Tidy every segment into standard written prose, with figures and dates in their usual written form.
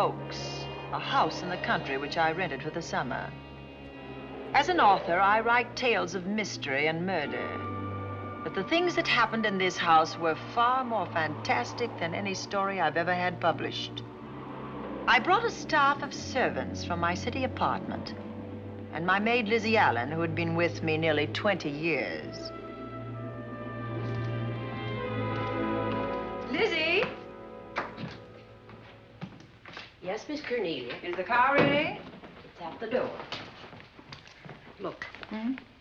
Oaks, a house in the country which I rented for the summer. As an author, I write tales of mystery and murder. But the things that happened in this house were far more fantastic than any story I've ever had published. I brought a staff of servants from my city apartment, and my maid Lizzie Allen, who had been with me nearly 20 years. Lizzie? Yes, Miss Cornelia. Is the car ready? It's at the door. Look,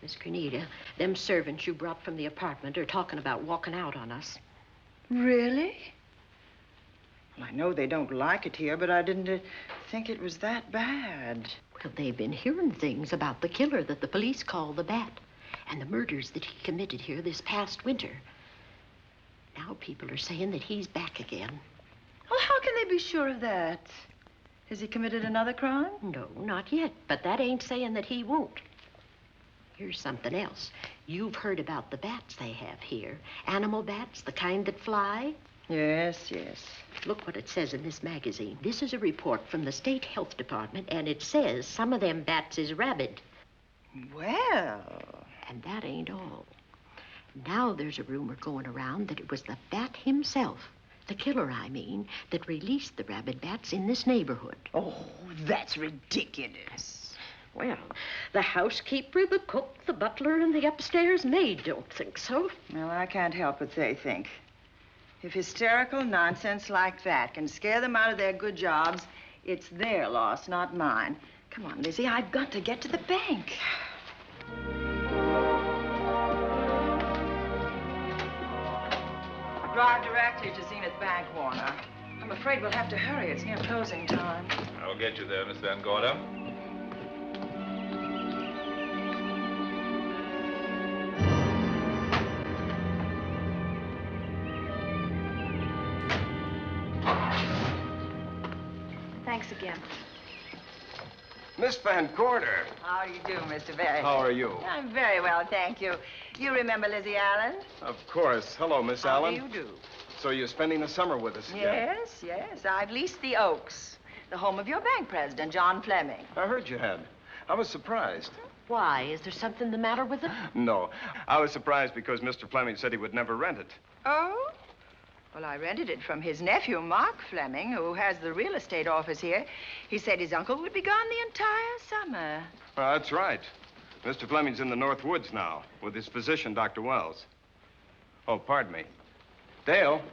Miss Cornelia, them servants you brought from the apartment are talking about walking out on us. Really? Well, I know they don't like it here, but I didn't think it was that bad. Well, they've been hearing things about the killer that the police call the Bat and the murders that he committed here this past winter. Now people are saying that he's back again. Well, how can they be sure of that? Has he committed another crime? No, not yet, but that ain't saying that he won't. Here's something else. You've heard about the bats they have here. Animal bats, the kind that fly. Yes, yes. Look what it says in this magazine. This is a report from the State Health Department, and it says some of them bats is rabid. Well... And that ain't all. Now there's a rumor going around that it was the bat himself, the killer, I mean, that released the rabid bats in this neighborhood. Oh, that's ridiculous. Well, the housekeeper, the cook, the butler, and the upstairs maid don't think so. Well, I can't help what they think. If hysterical nonsense like that can scare them out of their good jobs, it's their loss, not mine. Come on, Lizzie, I've got to get to the bank. Drive directly to Zenith Bank, Warner. I'm afraid we'll have to hurry. It's near closing time. I'll get you there, Miss Van Gorder. Thanks again. Miss Van Gorder. How do you do, Mr. Barry? How are you? I'm very well, thank you. You remember Lizzie Allen? Of course. Hello, Miss Allen. How do you do? So you're spending the summer with us again? Yes, yes. I've leased the Oaks, the home of your bank president, John Fleming. I heard you had. I was surprised. Why? Is there something the matter with it? No. I was surprised because Mr. Fleming said he would never rent it. Oh? Well, I rented it from his nephew, Mark Fleming, who has the real estate office here. He said his uncle would be gone the entire summer. Well, that's right. Mr. Fleming's in the North Woods now with his physician, Dr. Wells. Oh, pardon me. Dale,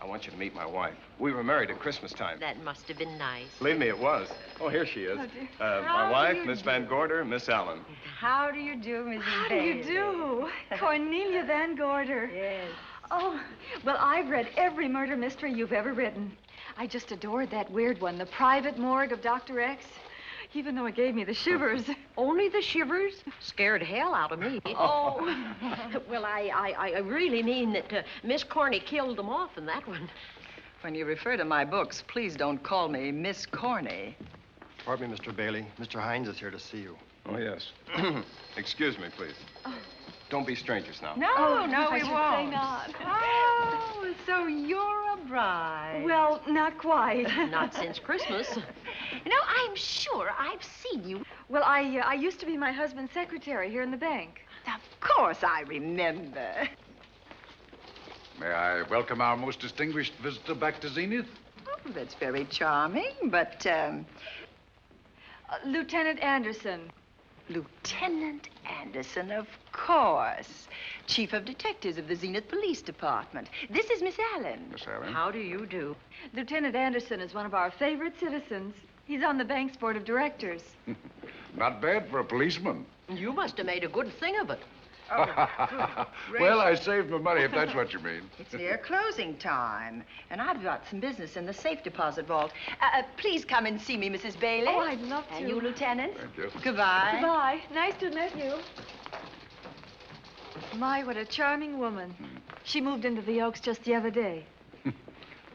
I want you to meet my wife. We were married at Christmas time. That must have been nice. Believe me, it was. Oh, here she is. Oh, dear. My wife, Miss Van Gorder, Miss Allen. How do you do, Mrs. How do you do? Cornelia Van Gorder. Yes. Oh, well, I've read every murder mystery you've ever written. I just adored that weird one, The Private Morgue of Dr. X, even though it gave me the shivers. Only the shivers? Scared hell out of me. Oh. Well, I really mean that Miss Corney killed them off in that one. When you refer to my books, please don't call me Miss Corney. Pardon me, Mr. Bailey. Mr. Hines is here to see you. Oh, yes. Excuse me, please. Don't be strangers now. No, no, I we should won't. say not. Oh, so you're a bride. Well, not quite. Not since Christmas. You know, I'm sure I've seen you. Well, I used to be my husband's secretary here in the bank. Of course I remember. May I welcome our most distinguished visitor back to Zenith? Oh, that's very charming, but, Lieutenant Anderson. Lieutenant Anderson, of course. Chief of Detectives of the Zenith Police Department. This is Miss Allen. Miss Allen? How do you do? Lieutenant Anderson is one of our favorite citizens. He's on the bank's board of directors. Not bad for a policeman. You must have made a good thing of it. Well, I saved my money, if that's what you mean. It's near closing time, and I've got some business in the safe deposit vault. Please come and see me, Mrs. Bailey. Oh, I'd love to. And you, Lieutenant. Thank you. Goodbye. Goodbye. Nice to meet you. My, what a charming woman. She moved into the Oaks just the other day.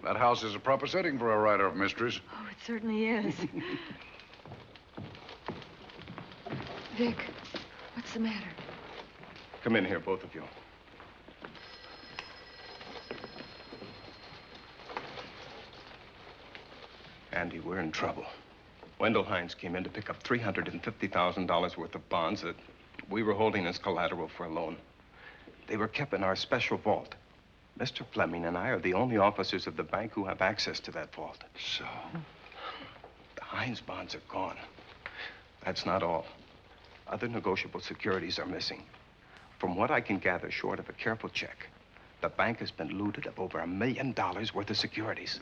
That house is a proper setting for a writer of mysteries. Oh, it certainly is. Vic, what's the matter? Come in here, both of you. Andy, we're in trouble. Wendell Hines came in to pick up $350,000 worth of bonds that we were holding as collateral for a loan. They were kept in our special vault. Mr. Fleming and I are the only officers of the bank who have access to that vault. So? The Hines bonds are gone. That's not all. Other negotiable securities are missing. From what I can gather, short of a careful check, the bank has been looted of over $1 million worth of securities.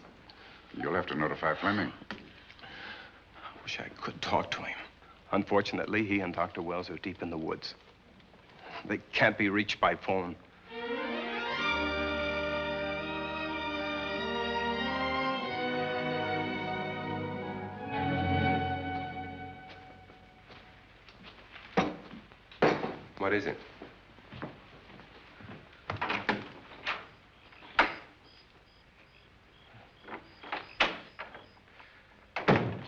You'll have to notify Fleming. I wish I could talk to him. Unfortunately, he and Dr. Wells are deep in the woods. They can't be reached by phone. What is it?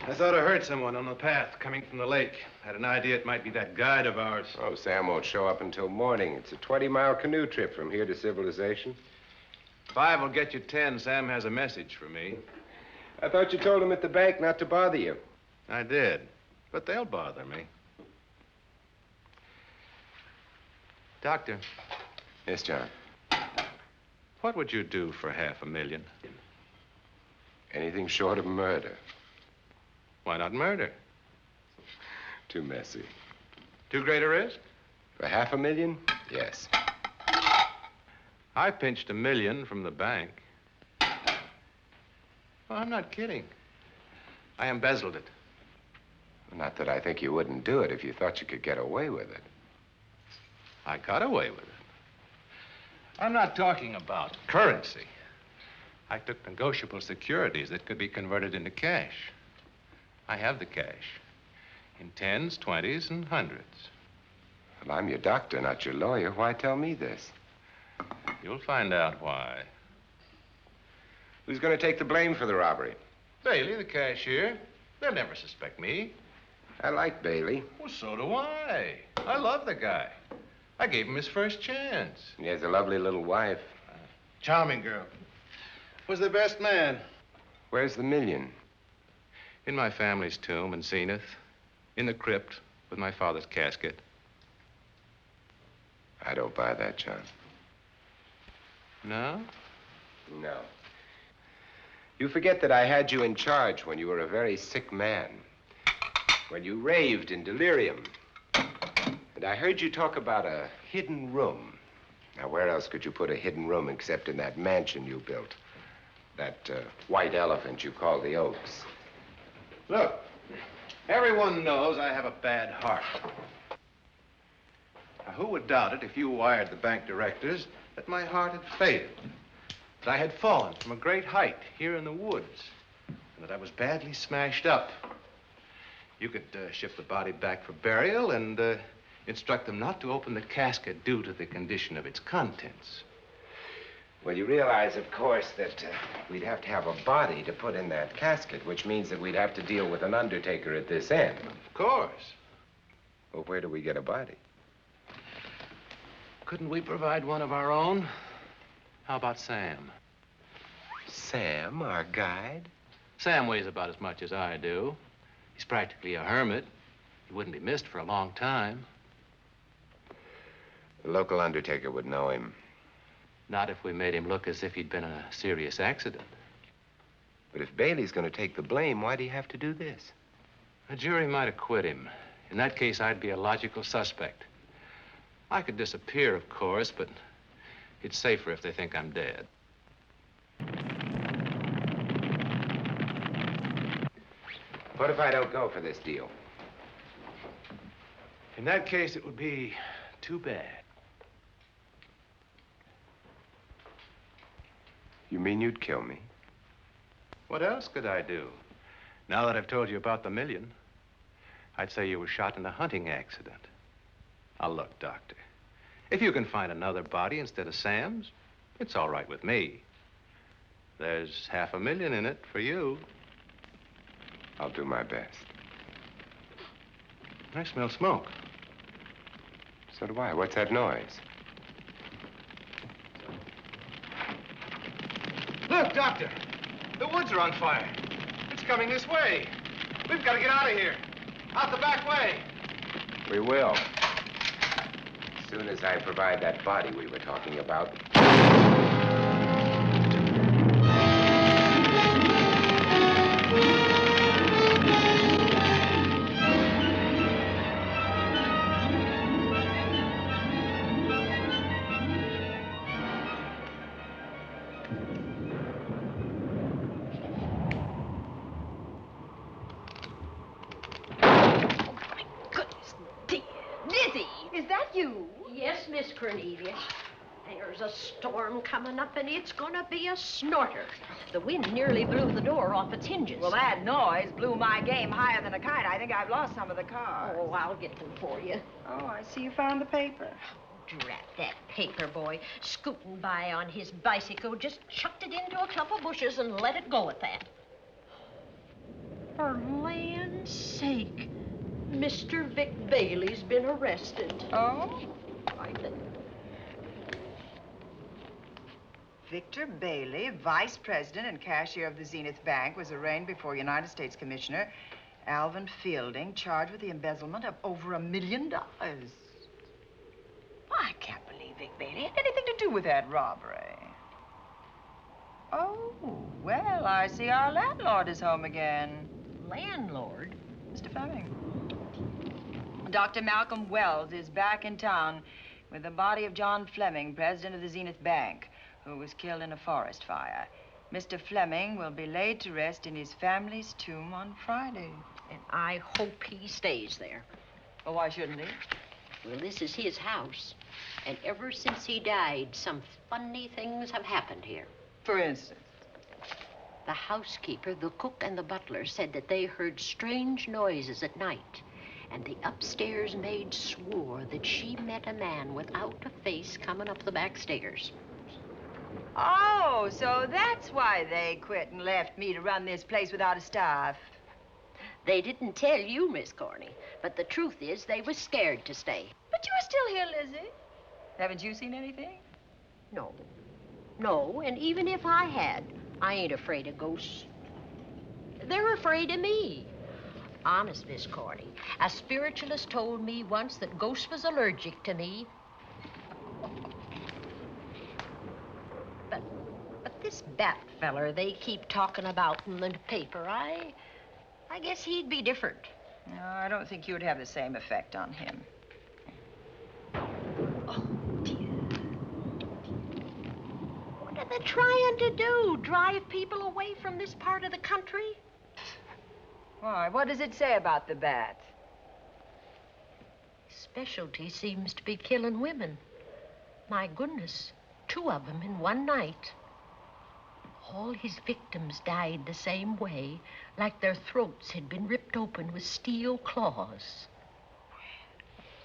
I thought I heard someone on the path coming from the lake. Had an idea it might be that guide of ours. Oh, Sam won't show up until morning. It's a 20-mile canoe trip from here to civilization. 5 will get you 10. Sam has a message for me. I thought you told him at the bank not to bother you. I did, but they'll bother me. Doctor. Yes, John. What would you do for $500,000? Anything short of murder. Why not murder? Too messy. Too great a risk? For $500,000? Yes. I pinched $1 million from the bank. Well, I'm not kidding. I embezzled it. Not that I think you wouldn't do it if you thought you could get away with it. I got away with it. I'm not talking about currency. I took negotiable securities that could be converted into cash. I have the cash in 10s, 20s, and 100s. Well, I'm your doctor, not your lawyer. Why tell me this? You'll find out why. Who's going to take the blame for the robbery? Bailey, the cashier. They'll never suspect me. I like Bailey. Well, so do I. I love the guy. I gave him his first chance. He has a lovely little wife. Charming girl. Was the best man. Where's the $1 million? In my family's tomb in Zenith. In the crypt with my father's casket. I don't buy that, John. No? No. You forget that I had you in charge when you were a very sick man. When you raved in delirium. And I heard you talk about a hidden room. Now, where else could you put a hidden room except in that mansion you built? That white elephant you call the Oaks. Look, everyone knows I have a bad heart. Now, who would doubt it if you wired the bank directors that my heart had failed? That I had fallen from a great height here in the woods. And that I was badly smashed up. You could ship the body back for burial and instruct them not to open the casket due to the condition of its contents. Well, you realize, of course, that we'd have to have a body to put in that casket, which means that we'd have to deal with an undertaker at this end. Of course. Well, where do we get a body? Couldn't we provide one of our own? How about Sam? Sam, our guide? Sam weighs about as much as I do. He's practically a hermit. He wouldn't be missed for a long time. The local undertaker would know him. Not if we made him look as if he'd been in a serious accident. But if Bailey's going to take the blame, why'd he have to do this? A jury might acquit him. In that case, I'd be a logical suspect. I could disappear, of course, but it's safer if they think I'm dead. What if I don't go for this deal? In that case, it would be too bad. You mean you'd kill me? What else could I do? Now that I've told you about the $1 million, I'd say you were shot in a hunting accident. Now, look, Doctor, if you can find another body instead of Sam's, it's all right with me. There's $500,000 in it for you. I'll do my best. I smell smoke. So do I. What's that noise? Look, Doctor, the woods are on fire. It's It's coming this way. We've got to get out of here. Out the back way. We will. As soon as I provide that body we were talking about. Is that you? Yes, Miss Cornelia. There's a storm coming up, and it's gonna be a snorter. The wind nearly blew the door off its hinges. Well, that noise blew my game higher than a kite. I think I've lost some of the cars. Oh, I'll get them for you. Oh, I see you found the paper. Drat that paper boy, scooting by on his bicycle, just chucked it into a clump of bushes and let it go at that. For land's sake, Mr. Vic Bailey's been arrested. Oh? I think. Victor Bailey, vice president and cashier of the Zenith Bank, was arraigned before United States Commissioner Alvin Fielding, charged with the embezzlement of over $1 million. I can't believe Vic Bailey had anything to do with that robbery. Oh, well, I see our landlord is home again. Landlord? Mr. Fleming. Dr. Malcolm Wells is back in town with the body of John Fleming, president of the Zenith Bank, who was killed in a forest fire. Mr. Fleming will be laid to rest in his family's tomb on Friday. And I hope he stays there. Well, why shouldn't he? Well, this is his house. And ever since he died, some funny things have happened here. For instance? The housekeeper, the cook, and the butler said that they heard strange noises at night. And the upstairs maid swore that she met a man without a face coming up the back stairs. Oh, so that's why they quit and left me to run this place without a staff. They didn't tell you, Miss Corney, but the truth is they was scared to stay. But you're still here, Lizzie. Haven't you seen anything? No. No, and even if I had, I ain't afraid of ghosts. They're afraid of me. Honest, Miss Corney, a spiritualist told me once that ghosts was allergic to me. But this Bat feller they keep talking about in the paper, I guess he'd be different. No, I don't think you would have the same effect on him. Oh, dear. What are they trying to do? Drive people away from this part of the country? Why, what does it say about the Bat? His specialty seems to be killing women. My goodness, 2 of them in one night. All his victims died the same way, like their throats had been ripped open with steel claws.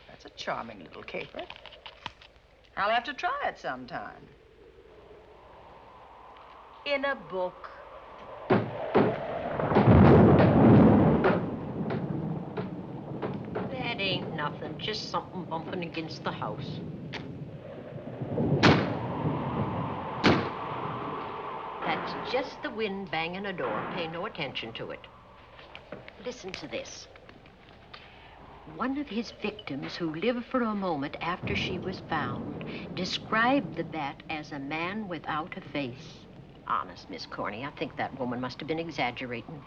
That's a charming little caper. I'll have to try it sometime. In a book. That ain't nothing, just something bumping against the house. That's just the wind banging a door. Pay no attention to it. Listen to this. One of his victims, who lived for a moment after she was found, described the Bat as a man without a face. Honest, Miss Corney, I think that woman must have been exaggerating.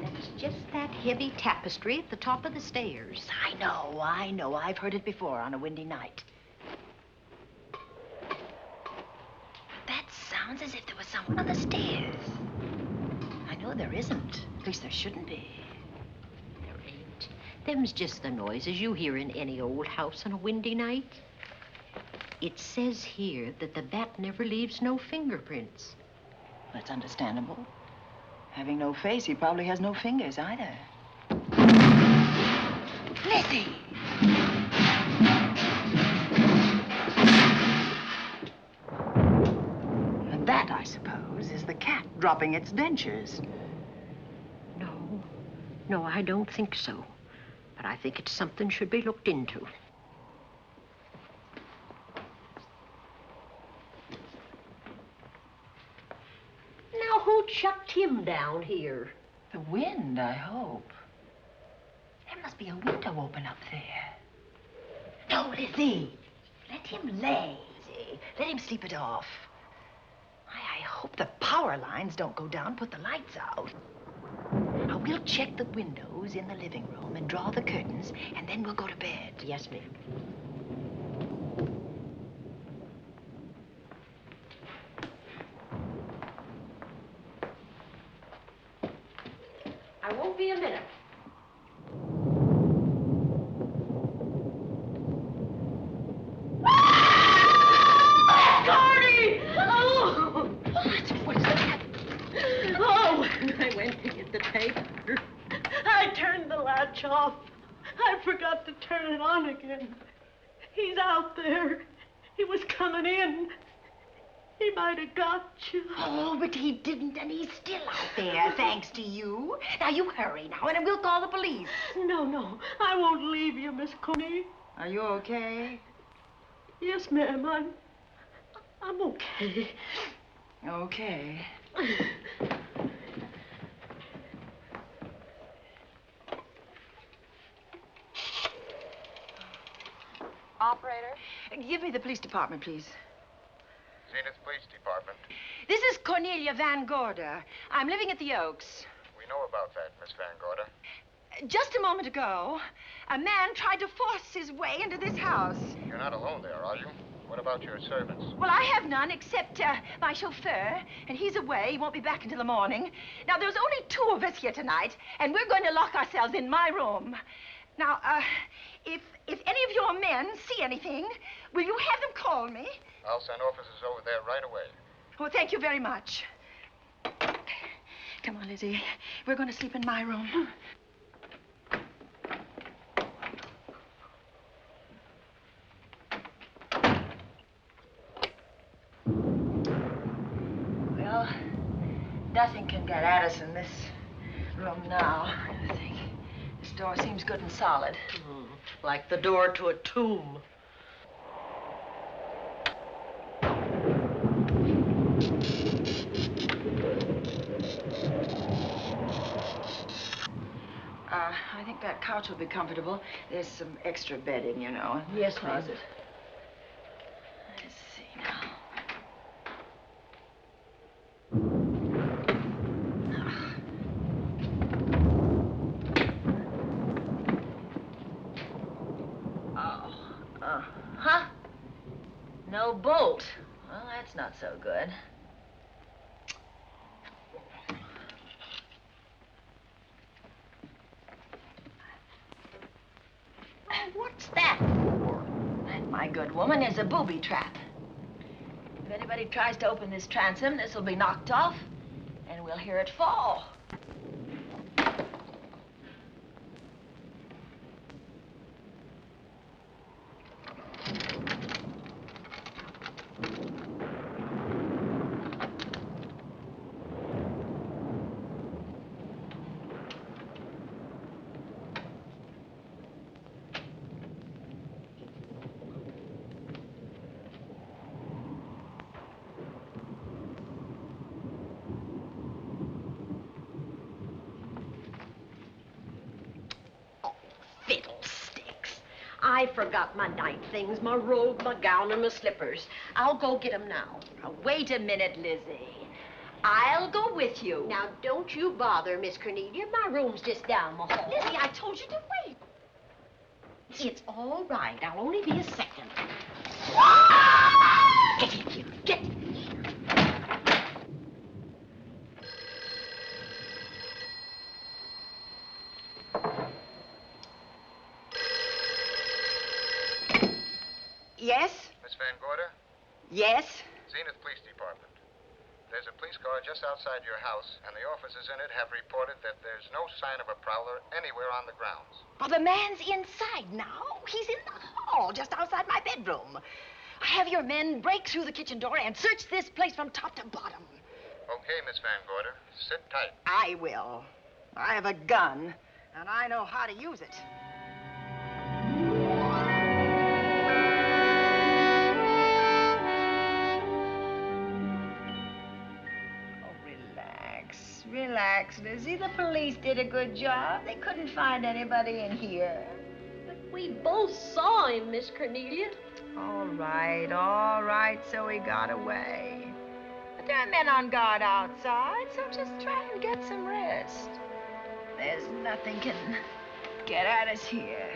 That's just that heavy tapestry at the top of the stairs. I know. I've heard it before on a windy night. That sounds as if there was someone on the stairs. I know there isn't. At least there shouldn't be. There ain't. Them's just the noises you hear in any old house on a windy night. It says here that the Bat never leaves no fingerprints. That's understandable. Having no face, he probably has no fingers either. Lizzie! And that, I suppose, is the cat dropping its dentures. No, I don't think so. But I think it's something should be looked into. him down here. The wind, I hope. There must be a window open up there. No, Lizzie. Let him lay. Let him sleep it off. I hope the power lines don't go down, put the lights out. Now, we'll check the windows in the living room and draw the curtains, and then we'll go to bed. Yes, ma'am. I won't be a minute. I went to get the tape. I turned the latch off. I forgot to turn it on again. He's out there. He was coming in. He might have got you. Oh, but he didn't, and he's still out there, thanks to you. Now, you hurry now, and we'll call the police. No, I won't leave you, Miss Coney. Are you okay? Yes, ma'am, I'm okay. Okay. Operator? Give me the police department, please. Zenith Police Department. This is Cornelia Van Gorder. I'm living at the Oaks. We know about that, Miss Van Gorder. Just a moment ago, a man tried to force his way into this house. You're not alone there, are you? What about your servants? Well, I have none except my chauffeur, and he's away. He won't be back until the morning. Now, there's only 2 of us here tonight, and we're going to lock ourselves in my room. Now, if any of your men see anything, will you have them call me? I'll send officers over there right away. Oh, thank you very much. Come on, Lizzie. We're going to sleep in my room. Well, nothing can get at us in this room now, I think. This door seems good and solid. Like the door to a tomb. I think that couch will be comfortable. There's some extra bedding, you know. Yes, ma'am. Closet. Let's see now. Huh? No bolt. Well, that's not so good. What's that for? That, my good woman, is a booby trap. If anybody tries to open this transom, this will be knocked off, and we'll hear it fall. Fiddlesticks. I forgot my night things, my robe, my gown, and my slippers. I'll go get 'em now. Now, wait a minute, Lizzie. I'll go with you. Now, don't you bother, Miss Cornelia. My room's just down the hall. Lizzie, I told you to wait. It's all right. I'll only be a second. Get in here. Get in here. Yes? Miss Van Gorder? Yes? Zenith Police Department. There's a police car just outside your house, and the officers in it have reported that there's no sign of a prowler anywhere on the grounds. Well, the man's inside now. He's in the hall, just outside my bedroom. Have your men break through the kitchen door and search this place from top to bottom. Okay, Miss Van Gorder. Sit tight. I will. I have a gun, and I know how to use it. relax, Lizzie. The police did a good job. They couldn't find anybody in here. But we both saw him, Miss Cornelia. All right, so he got away. But there are men on guard outside, so just try and get some rest. There's nothing can get at us here.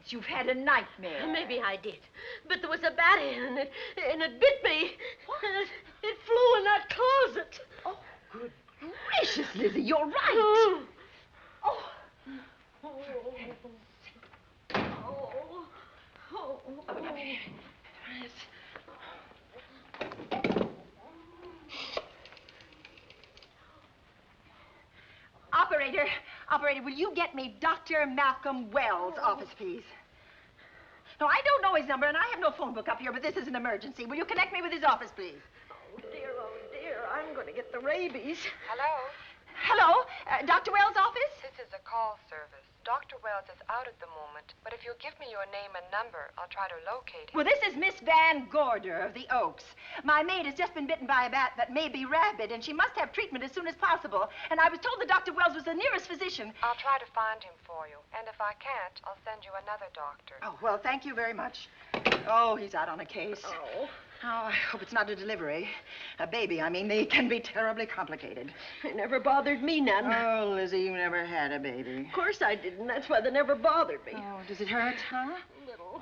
You've had a nightmare. Maybe I did. But there was a bat in it, and it bit me. What? It flew in that closet. Oh, good gracious, Lizzie, you're right. Oh. Operator, will you get me Dr. Malcolm Wells' office, please? No, I don't know his number, and I have no phone book up here, but this is an emergency. Will you connect me with his office, please? Oh, dear, I'm going to get the rabies. Hello? Hello? Dr. Wells' office? This is a call service. Dr. Wells is out at the moment, but if you'll give me your name and number, I'll try to locate him. Well, this is Miss Van Gorder of the Oaks. My maid has just been bitten by a bat that may be rabid, and she must have treatment as soon as possible. And I was told that Dr. Wells was the nearest physician. I'll try to find him for you, and if I can't, I'll send you another doctor. Oh, well, thank you very much. Oh, he's out on a case. Oh. Oh, I hope it's not a delivery. A baby, I mean. They can be terribly complicated. It never bothered me none. Oh, Lizzie, you never had a baby. Of course I didn't. That's why they never bothered me. Oh, does it hurt, huh? A little.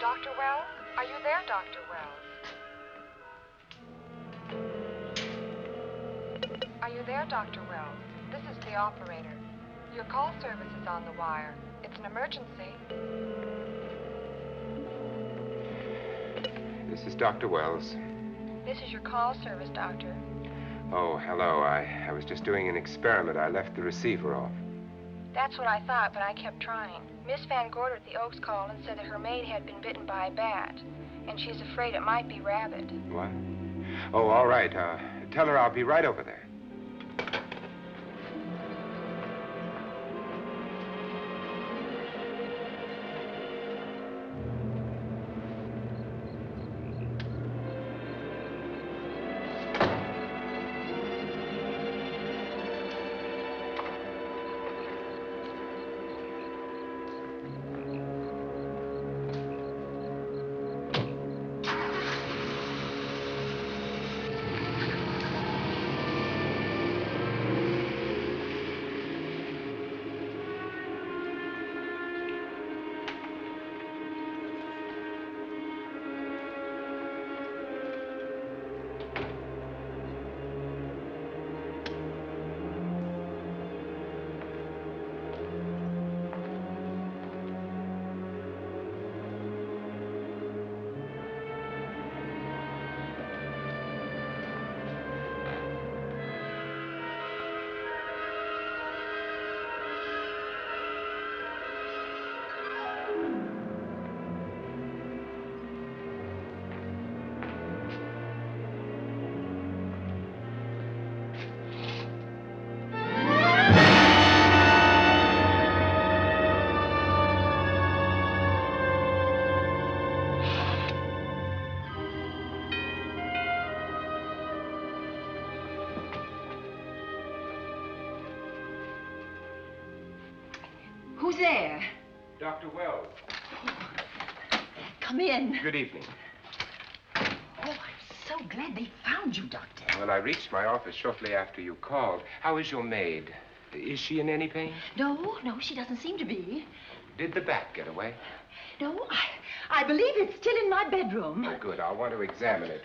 Dr. Wells? Are you there, Dr. Wells? Are you there, Dr. Wells? This is the operator. Your call service is on the wire. It's an emergency. This is Dr. Wells. This is your call service, Doctor. Oh, hello. I was just doing an experiment. I left the receiver off. That's what I thought, but I kept trying. Miss Van Gorder at the Oaks called and said that her maid had been bitten by a bat, and she's afraid it might be rabid. What? Oh, all right. Tell her I'll be right over there. Who's there? Dr. Wells. Come in. Good evening. Oh, I'm so glad they found you, Doctor. Well, I reached my office shortly after you called. How is your maid? Is she in any pain? No, she doesn't seem to be. Did the bat get away? No, I believe it's still in my bedroom. Oh, good. I'll want to examine it.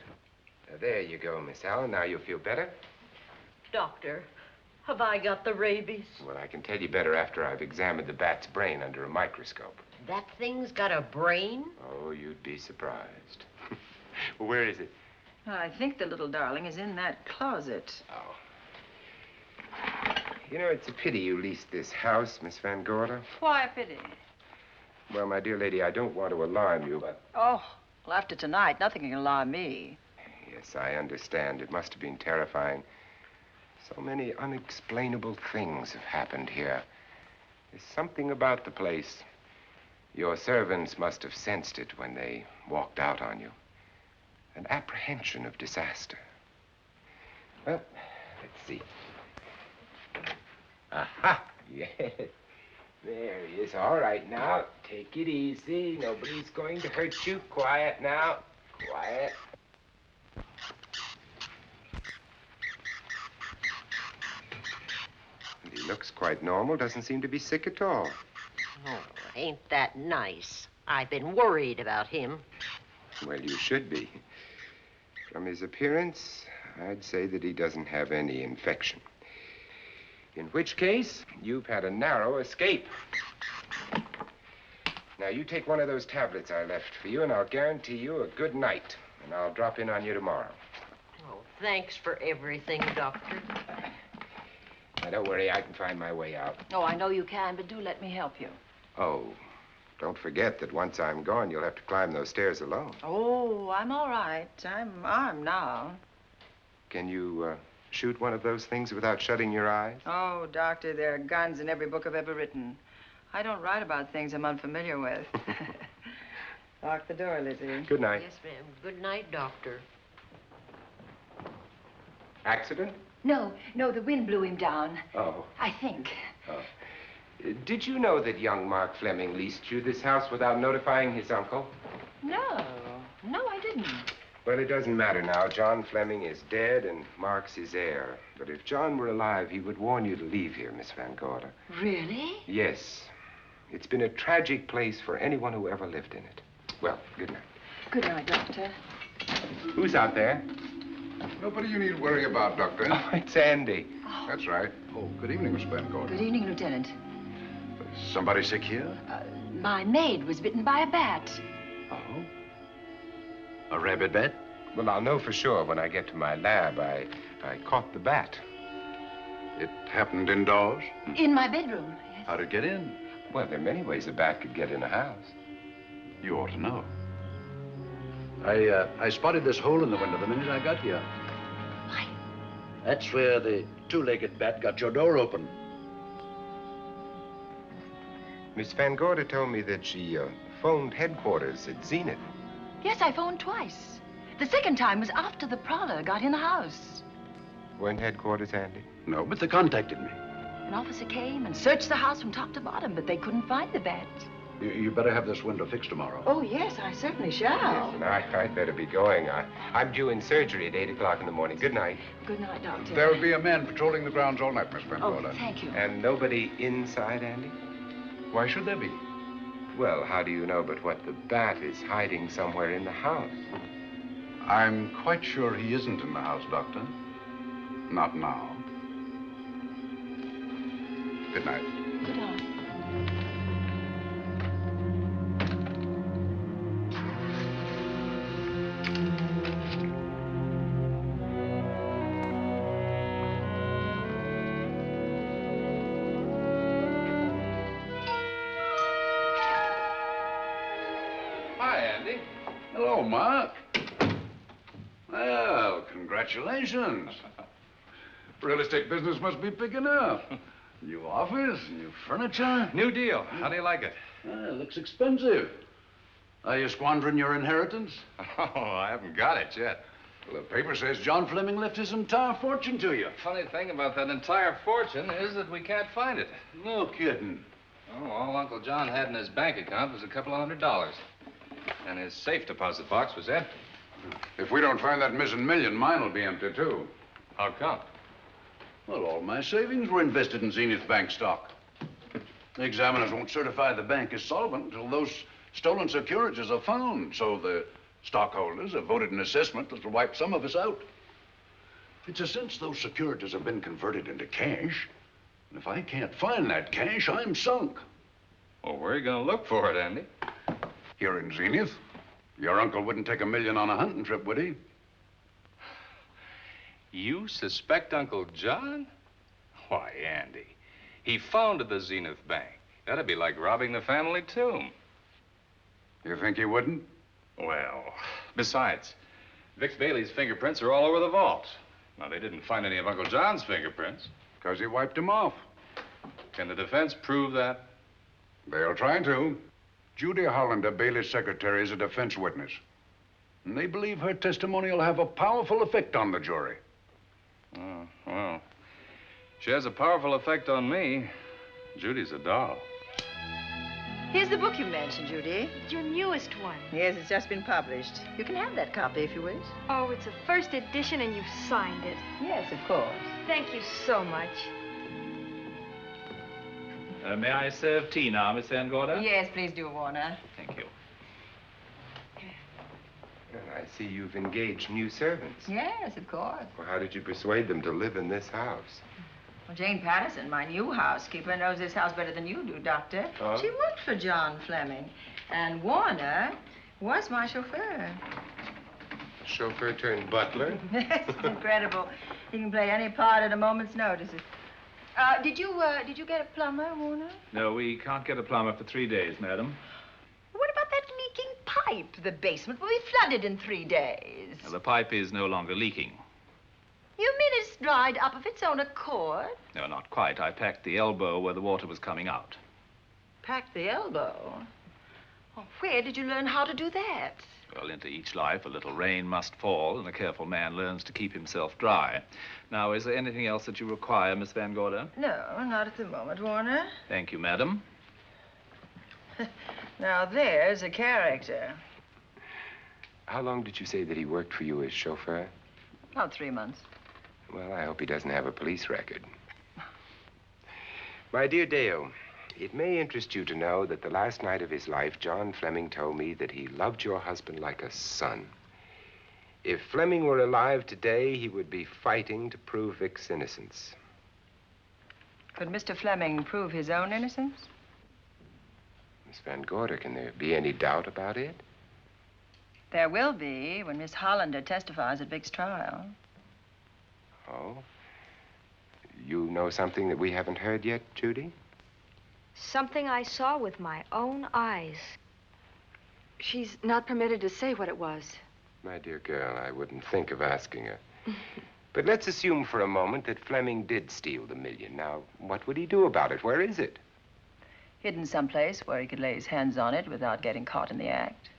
There you go, Miss Allen. Now you feel better? Doctor, have I got the rabies? Well, I can tell you better after I've examined the bat's brain under a microscope. That thing's got a brain? Oh, you'd be surprised. Well, where is it? I think the little darling is in that closet. Oh. You know, it's a pity you leased this house, Miss Van Gorder. Why a pity? Well, my dear lady, I don't want to alarm you, but... Oh, well, after tonight, nothing can alarm me. Yes, I understand. It must have been terrifying. So many unexplainable things have happened here. There's something about the place. Your servants must have sensed it when they walked out on you. An apprehension of disaster. Well, let's see. Aha! Yes. There he is. All right, now. Take it easy. Nobody's going to hurt you. Quiet now. Quiet. And he looks quite normal. Doesn't seem to be sick at all. Oh, ain't that nice? I've been worried about him. Well, you should be. From his appearance, I'd say that he doesn't have any infection. In which case, you've had a narrow escape. Now, you take one of those tablets I left for you, and I'll guarantee you a good night. And I'll drop in on you tomorrow. Oh, thanks for everything, Doctor. Now, don't worry, I can find my way out. Oh, I know you can, but do let me help you. Oh, don't forget that once I'm gone, you'll have to climb those stairs alone. Oh, I'm all right. I'm armed now. Can you, shoot one of those things without shutting your eyes? Oh, Doctor, there are guns in every book I've ever written. I don't write about things I'm unfamiliar with. Lock the door, Lizzie. Good night. Yes, ma'am. Good night, Doctor. Accident? No, the wind blew him down. Oh. I think. Oh. Did you know that young Mark Fleming leased you this house without notifying his uncle? No, I didn't. Well, it doesn't matter now. John Fleming is dead and Mark's his heir. But if John were alive, he would warn you to leave here, Miss Van Gorder. Really? Yes. It's been a tragic place for anyone who ever lived in it. Well, good night. Good night, Doctor. Who's out there? Nobody you need worry about, Doctor. Oh, it's Andy. Oh. That's right. Oh, good evening, Miss Van Gorder. Good evening, Lieutenant. Somebody sick here? My maid was bitten by a bat. Oh? A rabid bat? Well, I'll know for sure when I get to my lab. I caught the bat. It happened indoors? In my bedroom, yes. How'd it get in? Well, there are many ways a bat could get in a house. You ought to know. I spotted this hole in the window the minute I got here. Why? That's where the two-legged bat got your door open. Miss Van Gorder told me that she phoned headquarters at Zenith. Yes, I phoned twice. The second time was after the prowler got in the house. Weren't headquarters, Andy? No, but they contacted me. An officer came and searched the house from top to bottom, but they couldn't find the bat. You better have this window fixed tomorrow. Oh, yes, I certainly shall. Listen, I'd better be going. I'm due in surgery at 8 o'clock in the morning. Good night. Good night, Doctor. There will be a man patrolling the grounds all night, Miss Van Gorder. Oh, thank you. And nobody inside, Andy? Why should there be? Well, how do you know but what the bat is hiding somewhere in the house? I'm quite sure he isn't in the house, Doctor. Not now. Good night. Good night. Hello, Mark. Well, congratulations. Real estate business must be picking up. New office, new furniture. New deal. How do you like it? It looks expensive. Are you squandering your inheritance? Oh, I haven't got it yet. Well, the paper says John Fleming left his entire fortune to you. Funny thing about that entire fortune is that we can't find it. No kidding. Oh, all Uncle John had in his bank account was a couple of $100. And his safe deposit box was empty. If we don't find that missing million, mine will be empty, too. How come? Well, all my savings were invested in Zenith Bank stock. The examiners won't certify the bank as solvent until those stolen securities are found. So the stockholders have voted an assessment that'll wipe some of us out. It's a since those securities have been converted into cash. And if I can't find that cash, I'm sunk. Well, where are you going to look for it, Andy? Here in Zenith. Your uncle wouldn't take $1 million on a hunting trip, would he? You suspect Uncle John? Why, Andy, he founded the Zenith Bank. That'd be like robbing the family tomb. You think he wouldn't? Well, besides, Vic Bailey's fingerprints are all over the vault. Now, they didn't find any of Uncle John's fingerprints. Because he wiped them off. Can the defense prove that? They'll try to. Judy Hollander, Bailey's secretary, is a defense witness. And they believe her testimony will have a powerful effect on the jury. Oh, well, she has a powerful effect on me. Judy's a doll. Here's the book you mentioned, Judy. Your newest one. Yes, it's just been published. You can have that copy if you wish. Oh, it's a first edition and you've signed it. Yes, of course. Thank you so much. May I serve tea now, Miss Van Gorder? Yes, please do, Warner. Thank you. Well, I see you've engaged new servants. Yes, of course. Well, how did you persuade them to live in this house? Well, Jane Patterson, my new housekeeper, knows this house better than you do, Doctor. Oh? She worked for John Fleming. And Warner was my chauffeur. Chauffeur turned butler? Yes, it's incredible. He can play any part at a moment's notice. Did you get a plumber, Warner? No, we can't get a plumber for 3 days, madam. What about that leaking pipe? The basement will be flooded in 3 days. Well, the pipe is no longer leaking. You mean it's dried up of its own accord? No, not quite. I packed the elbow where the water was coming out. Packed the elbow? Oh, where did you learn how to do that? Well, into each life, a little rain must fall, and a careful man learns to keep himself dry. Now, is there anything else that you require, Miss Van Gorder? No, not at the moment, Warner. Thank you, madam. Now, there's a character. How long did you say that he worked for you as chauffeur? About 3 months. Well, I hope he doesn't have a police record. My dear Dale, it may interest you to know that the last night of his life, John Fleming told me that he loved your husband like a son. If Fleming were alive today, he would be fighting to prove Vic's innocence. Could Mr. Fleming prove his own innocence? Miss Van Gorder, can there be any doubt about it? There will be when Miss Hollander testifies at Vic's trial. Oh? You know something that we haven't heard yet, Judy? Something I saw with my own eyes. She's not permitted to say what it was. My dear girl, I wouldn't think of asking her. But let's assume for a moment that Fleming did steal the $1 million. Now, what would he do about it? Where is it? Hidden someplace where he could lay his hands on it without getting caught in the act.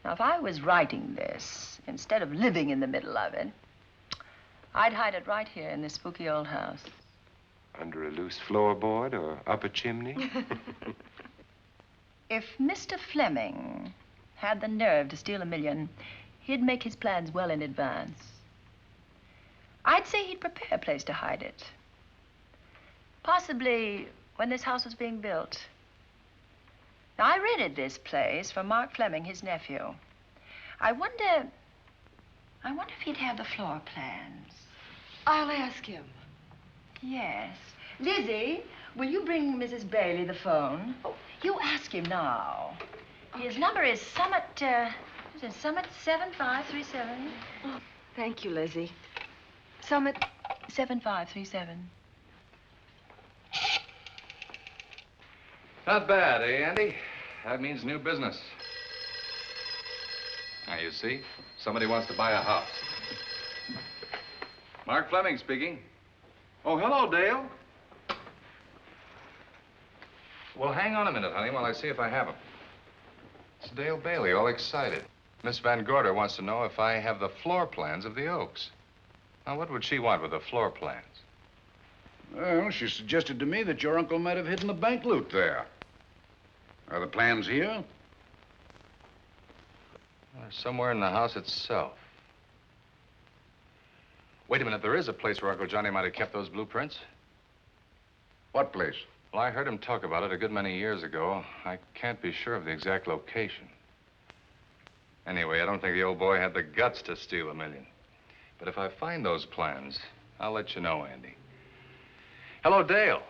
Now, if I was writing this, instead of living in the middle of it, I'd hide it right here in this spooky old house. Under a loose floorboard or up a chimney? If Mr. Fleming had the nerve to steal $1 million, he'd make his plans well in advance. I'd say he'd prepare a place to hide it. Possibly when this house was being built. Now, I rented this place from Mark Fleming, his nephew. I wonder if he'd have the floor plans. I'll ask him. Yes. Lizzie, will you bring Mrs. Bailey the phone? Oh, you ask him now. Okay. His number is Summit 7537. Oh, thank you, Lizzie. Summit 7537. Not bad, eh, Andy? That means new business. Now, you see, somebody wants to buy a house. Mark Fleming speaking. Oh, hello, Dale. Well, hang on a minute, honey, while I see if I have him. It's Dale Bailey, all excited. Miss Van Gorder wants to know if I have the floor plans of the Oaks. Now, what would she want with the floor plans? Well, she suggested to me that your uncle might have hidden the bank loot there. Are the plans here? They're somewhere in the house itself. Wait a minute, there is a place where Uncle Johnny might have kept those blueprints. What place? Well, I heard him talk about it a good many years ago. I can't be sure of the exact location. Anyway, I don't think the old boy had the guts to steal $1 million. But if I find those plans, I'll let you know, Andy. Hello, Dale.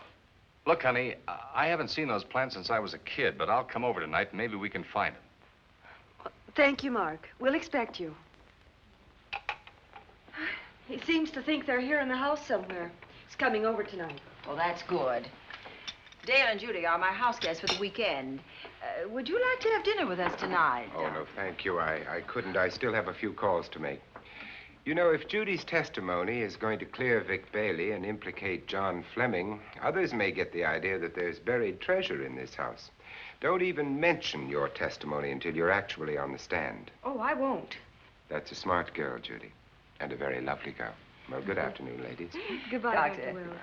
Look, honey, I haven't seen those plans since I was a kid, but I'll come over tonight and maybe we can find them. Thank you, Mark. We'll expect you. He seems to think they're here in the house somewhere. He's coming over tonight. Well, that's good. Dale and Judy are my house guests for the weekend. Would you like to have dinner with us tonight? Oh, no, thank you. I couldn't. I still have a few calls to make. You know, if Judy's testimony is going to clear Vic Bailey and implicate John Fleming, others may get the idea that there's buried treasure in this house. Don't even mention your testimony until you're actually on the stand. Oh, I won't. That's a smart girl, Judy, and a very lovely girl. Well, good afternoon, ladies. Goodbye, Doctor. Dr. Will.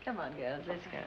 Come on, girls, let's go.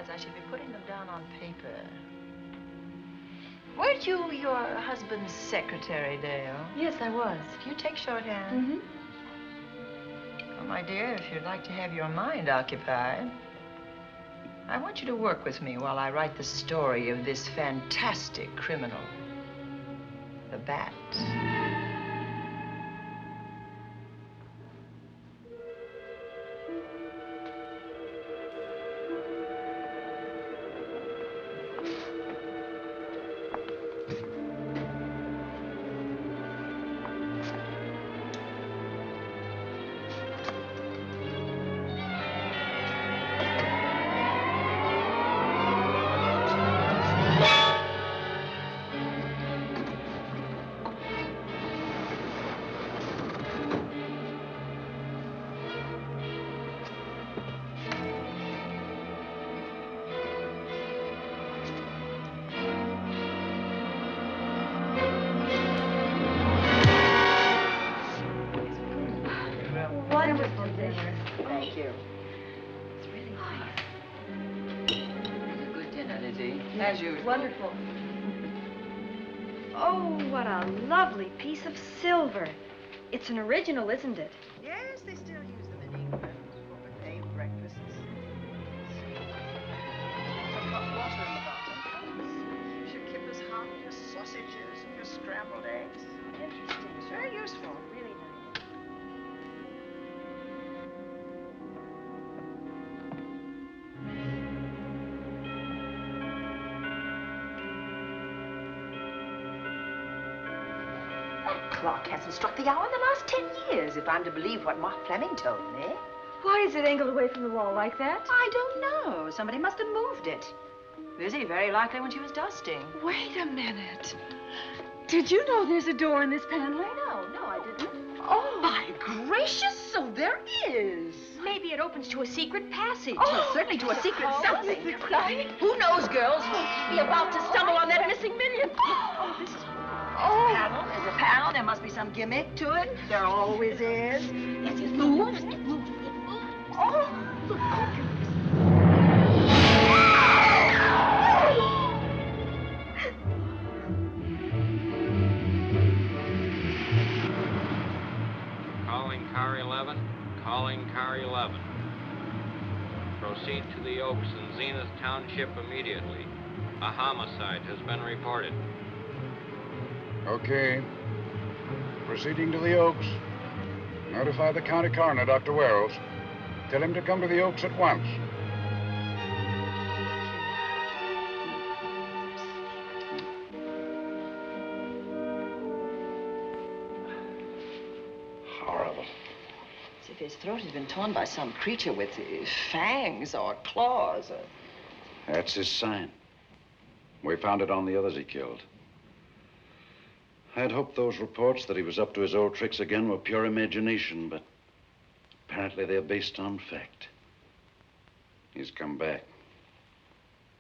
I should be putting them down on paper. Weren't you your husband's secretary, Dale? Yes, I was. Do you take shorthand? Well, my dear, if you'd like to have your mind occupied, I want you to work with me while I write the story of this fantastic criminal, the Bat. As usual. Wonderful. Oh, what a lovely piece of silver. It's an original, isn't it? Yes, they still use them in England for buffet breakfasts. Some hot water in the bottom. Should keep us hot, your sausages and your scrambled eggs. Interesting. It's very useful. Really nice. Clock hasn't struck the hour in the last 10 years, if I'm to believe what Mark Fleming told me. Why is it angled away from the wall like that? I don't know. Somebody must have moved it. Lizzie, very likely when she was dusting. Wait a minute. Did you know there's a door in this paneling? No, I didn't. Oh. My gracious, so there is. Maybe it opens to a secret passage. Well, certainly to a secret something. Who knows, girls? We'll be about to stumble on that missing million. Oh, this is... Oh. There's a panel. There must be some gimmick to it. There always is. Yes, it moves. It moves. It moves. Oh. Calling car 11. Calling car 11. Proceed to the Oaks in Zenith Township immediately. A homicide has been reported. Okay. Proceeding to the Oaks. Notify the county coroner, Dr. Wells. Tell him to come to the Oaks at once. Horrible. As if his throat had been torn by some creature with fangs or claws. That's his sign. We found it on the others he killed. I'd hoped those reports that he was up to his old tricks again were pure imagination, but apparently they're based on fact. He's come back.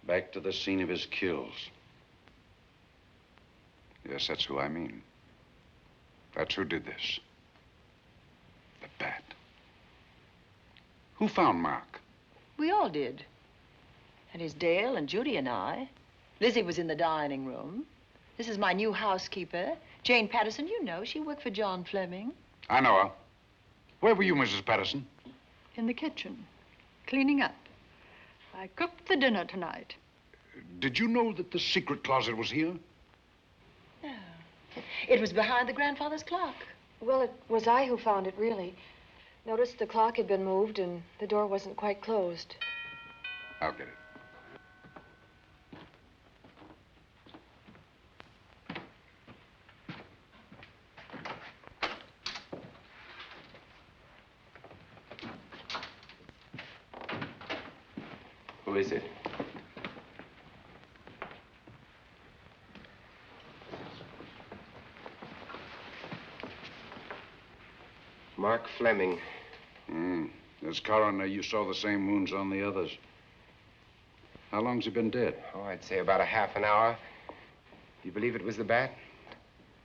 Back to the scene of his kills. Yes, that's who I mean. That's who did this. The bat. Who found Mark? We all did. And it's Dale and Judy and I. Lizzie was in the dining room. This is my new housekeeper, Jane Patterson. You know, she worked for John Fleming. I know her. Where were you, Mrs. Patterson? In the kitchen, cleaning up. I cooked the dinner tonight. Did you know that the secret closet was here? No. It was behind the grandfather's clock. Well, it was I who found it, really. Noticed the clock had been moved and the door wasn't quite closed. I'll get it. Who is it? Mark Fleming. As coroner, you saw the same wounds on the others. How long's he been dead? Oh, I'd say about a half an hour. You believe it was the bat?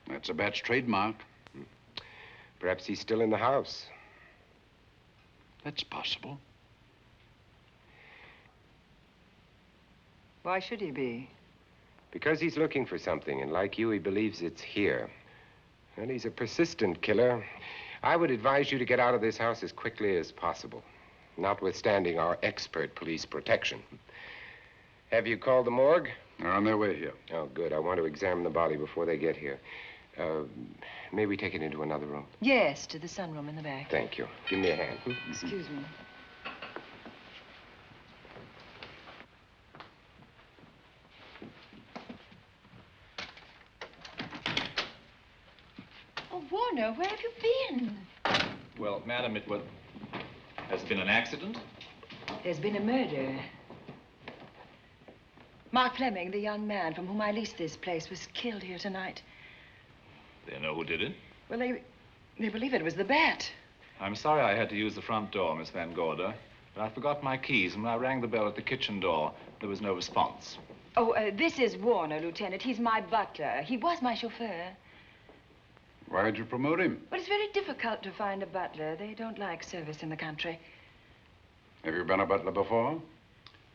That's a bat's trademark. Perhaps he's still in the house. That's possible. Why should he be? Because he's looking for something, and like you, he believes it's here. And he's a persistent killer. I would advise you to get out of this house as quickly as possible, notwithstanding our expert police protection. Have you called the morgue? They're on their way here. Oh, good. I want to examine the body before they get here. May we take it into another room? Yes, to the sunroom in the back. Thank you. Give me a hand. Excuse me. Oh, Warner, where have you been? Well, madam, has been an accident? There's been a murder. Mark Fleming, the young man from whom I leased this place, was killed here tonight. They know who did it? Well, they believe it was the bat. I'm sorry I had to use the front door, Miss Van Gorder, but I forgot my keys, and when I rang the bell at the kitchen door, there was no response. Oh, this is Warner, Lieutenant. He's my butler. He was my chauffeur. Why'd you promote him? But it's very difficult to find a butler. They don't like service in the country. Have you been a butler before?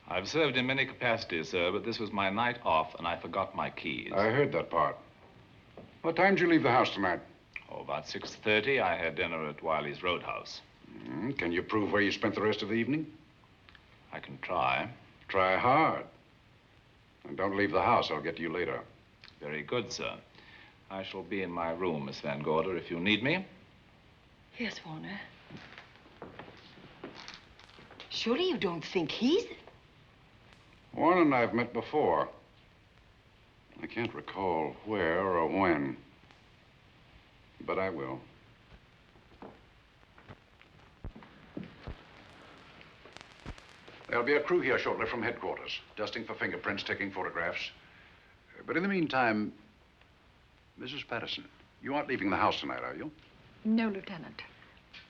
I've served in many capacities, sir, but this was my night off, and I forgot my keys. I heard that part. What time did you leave the house tonight? Oh, about 6:30. I had dinner at Wiley's Roadhouse. Can you prove where you spent the rest of the evening? I can try. Try hard. And don't leave the house. I'll get to you later. Very good, sir. I shall be in my room, Miss Van Gorder, if you need me. Yes, Warner. Surely you don't think he's... Warren and I've met before. I can't recall where or when, but I will. There'll be a crew here shortly from headquarters, dusting for fingerprints, taking photographs. But in the meantime, Mrs. Patterson, you aren't leaving the house tonight, are you? No, Lieutenant.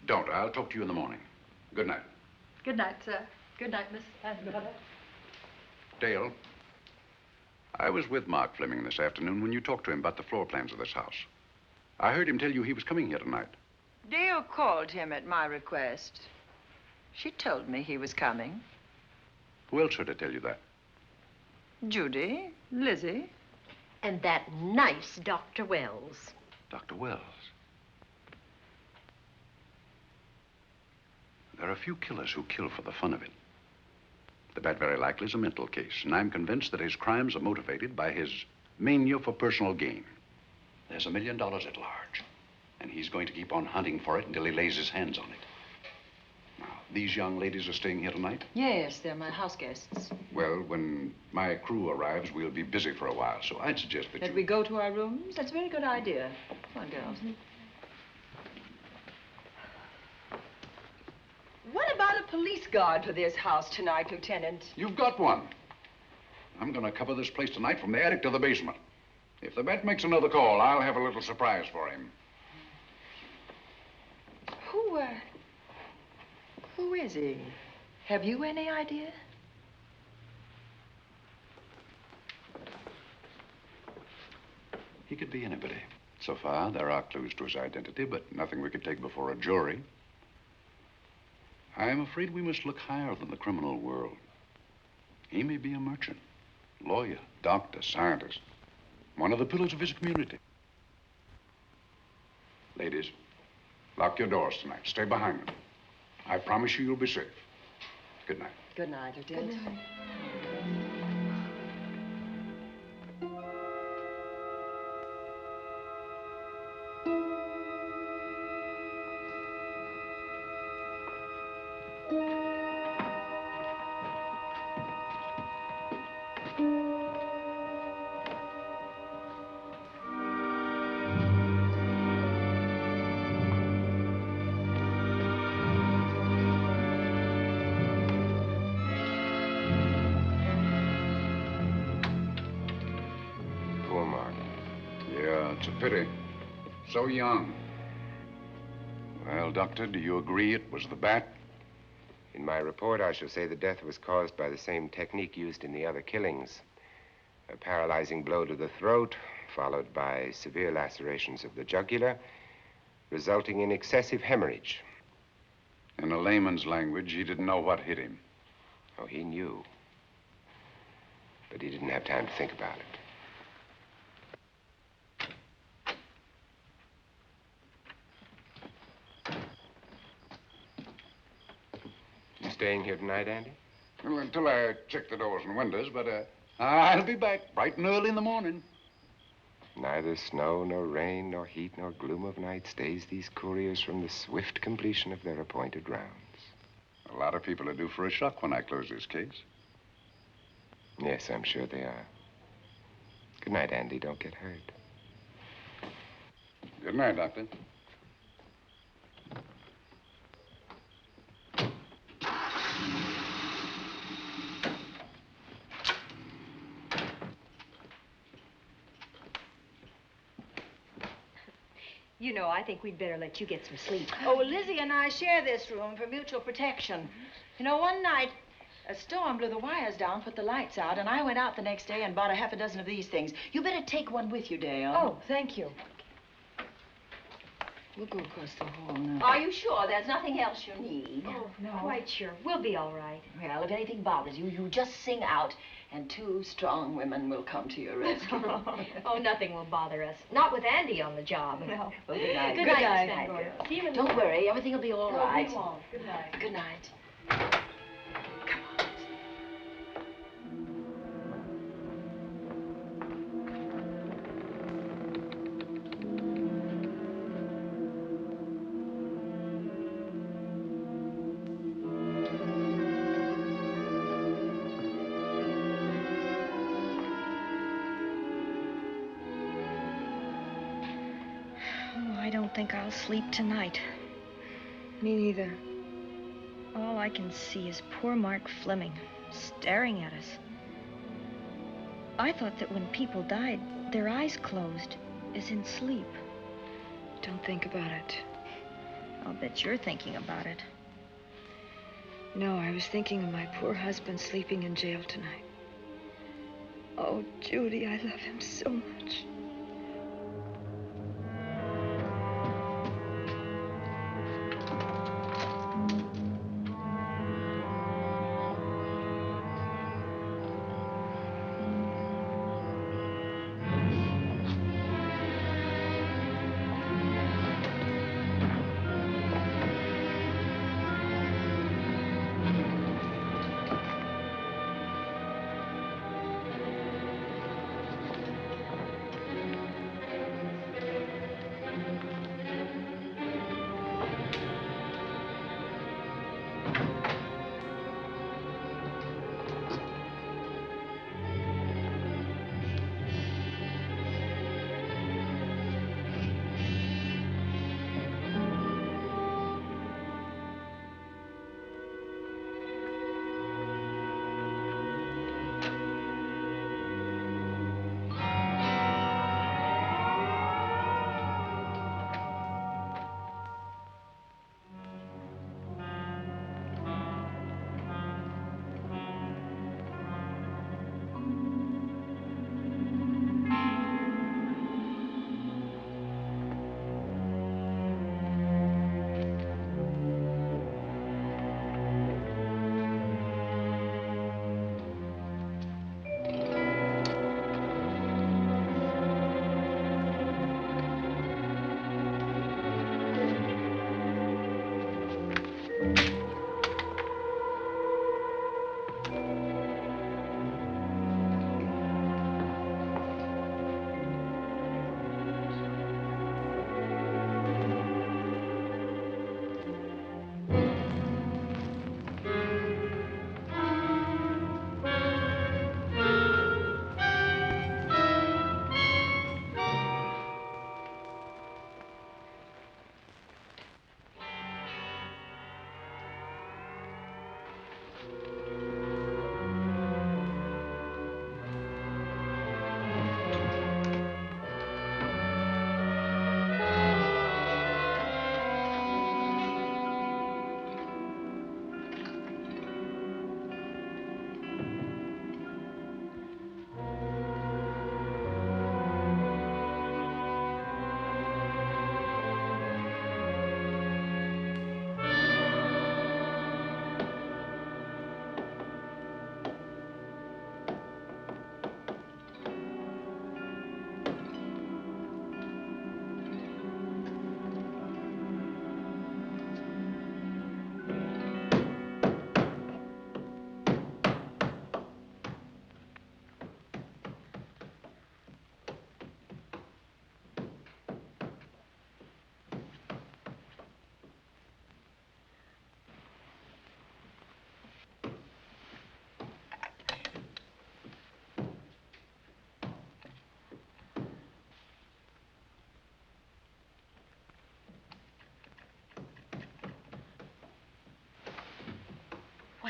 Don't. I'll talk to you in the morning. Good night. Good night, sir. Good night, Miss Van Gorder. Dale, I was with Mark Fleming this afternoon when you talked to him about the floor plans of this house. I heard him tell you he was coming here tonight. Dale called him at my request. She told me he was coming. Who else heard her tell you that? Judy, Lizzie. And that nice Dr. Wells. Dr. Wells. There are a few killers who kill for the fun of it. The bat very likely is a mental case, and I'm convinced that his crimes are motivated by his mania for personal gain. There's $1 million at large, and he's going to keep on hunting for it until he lays his hands on it. Now, these young ladies are staying here tonight? Yes, they're my house guests. Well, when my crew arrives, we'll be busy for a while, so I'd suggest that we go to our rooms? That's a very good idea. Come on, girls. What about a police guard for this house tonight, Lieutenant? You've got one. I'm going to cover this place tonight from the attic to the basement. If the bat makes another call, I'll have a little surprise for him. Who is he? Have you any idea? He could be anybody. So far, there are clues to his identity, but nothing we could take before a jury. I'm afraid we must look higher than the criminal world. He may be a merchant, lawyer, doctor, scientist, one of the pillars of his community. Ladies, lock your doors tonight. Stay behind them. I promise you you'll be safe. Good night. Good night, Lieutenant. Good night. Pity. So young. Well, Doctor, do you agree it was the bat? In my report, I shall say the death was caused by the same technique used in the other killings. A paralyzing blow to the throat, followed by severe lacerations of the jugular, resulting in excessive hemorrhage. In a layman's language, he didn't know what hit him. Oh, he knew. But he didn't have time to think about it. Staying here tonight, Andy? Well, until I check the doors and windows, but I'll be back bright and early in the morning. Neither snow, nor rain, nor heat, nor gloom of night stays these couriers from the swift completion of their appointed rounds. A lot of people are due for a shock when I close this case. Yes, I'm sure they are. Good night, Andy. Don't get hurt. Good night, Doctor. You know, I think we'd better let you get some sleep. Oh, Lizzie and I share this room for mutual protection. You know, one night, a storm blew the wires down, put the lights out, and I went out the next day and bought a half a dozen of these things. You better take one with you, Dale. Oh, thank you. We'll go across the hall now. Are you sure there's nothing else you need? Oh, no. Quite sure. We'll be all right. Well, if anything bothers you, you just sing out, and 2 strong women will come to your rescue. Oh, nothing will bother us. Not with Andy on the job. No. Well, good night. Good night, Miss Van Gorder. See you in the Don't worry, everything will be all right. We won't. Good night. Good night. I don't think I'll sleep tonight. Me neither. All I can see is poor Mark Fleming staring at us. I thought that when people died, their eyes closed, as in sleep. Don't think about it. I'll bet you're thinking about it. No, I was thinking of my poor husband sleeping in jail tonight. Oh, Judy, I love him so much.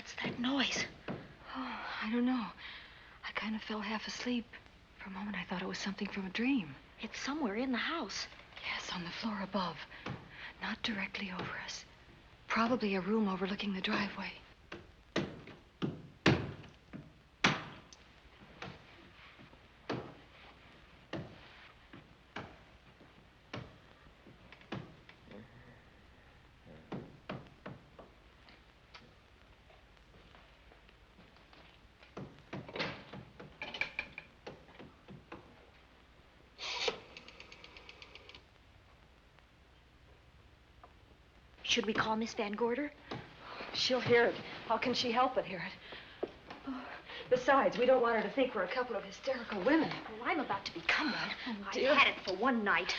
What's that noise? Oh, I don't know. I kind of fell half asleep. For a moment, I thought it was something from a dream. It's somewhere in the house. Yes, on the floor above. Not directly over us. Probably a room overlooking the driveway. Should we call Miss Van Gorder? She'll hear it. How can she help but hear it? Oh, besides, we don't want her to think we're a couple of hysterical women. Oh, I'm about to become one. Oh, I dear. had it for one night.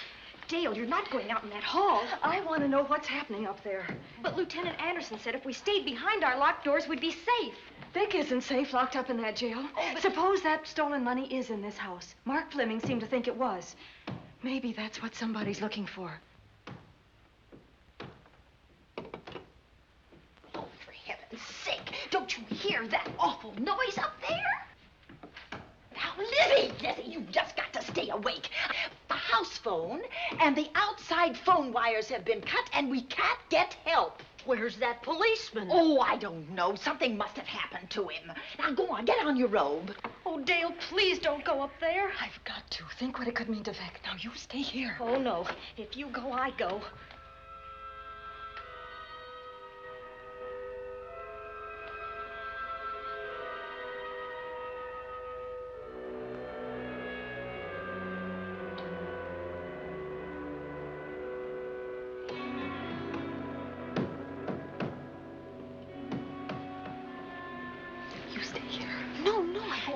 Dale, you're not going out in that hall. I want to know what's happening up there. But Lieutenant Anderson said if we stayed behind our locked doors, we'd be safe. Vic isn't safe locked up in that jail. Suppose that stolen money is in this house. Mark Fleming seemed to think it was. Maybe that's what somebody's looking for. Sake, don't you hear that awful noise up there? Now, Lizzie, you've just got to stay awake. The house phone and the outside phone wires have been cut, and we can't get help. Where's that policeman? Oh, I don't know. Something must have happened to him. Now, go on, get on your robe. Oh, Dale, please don't go up there. I've got to. Think what it could mean to Vic. Now, you stay here. Oh, no. If you go, I go.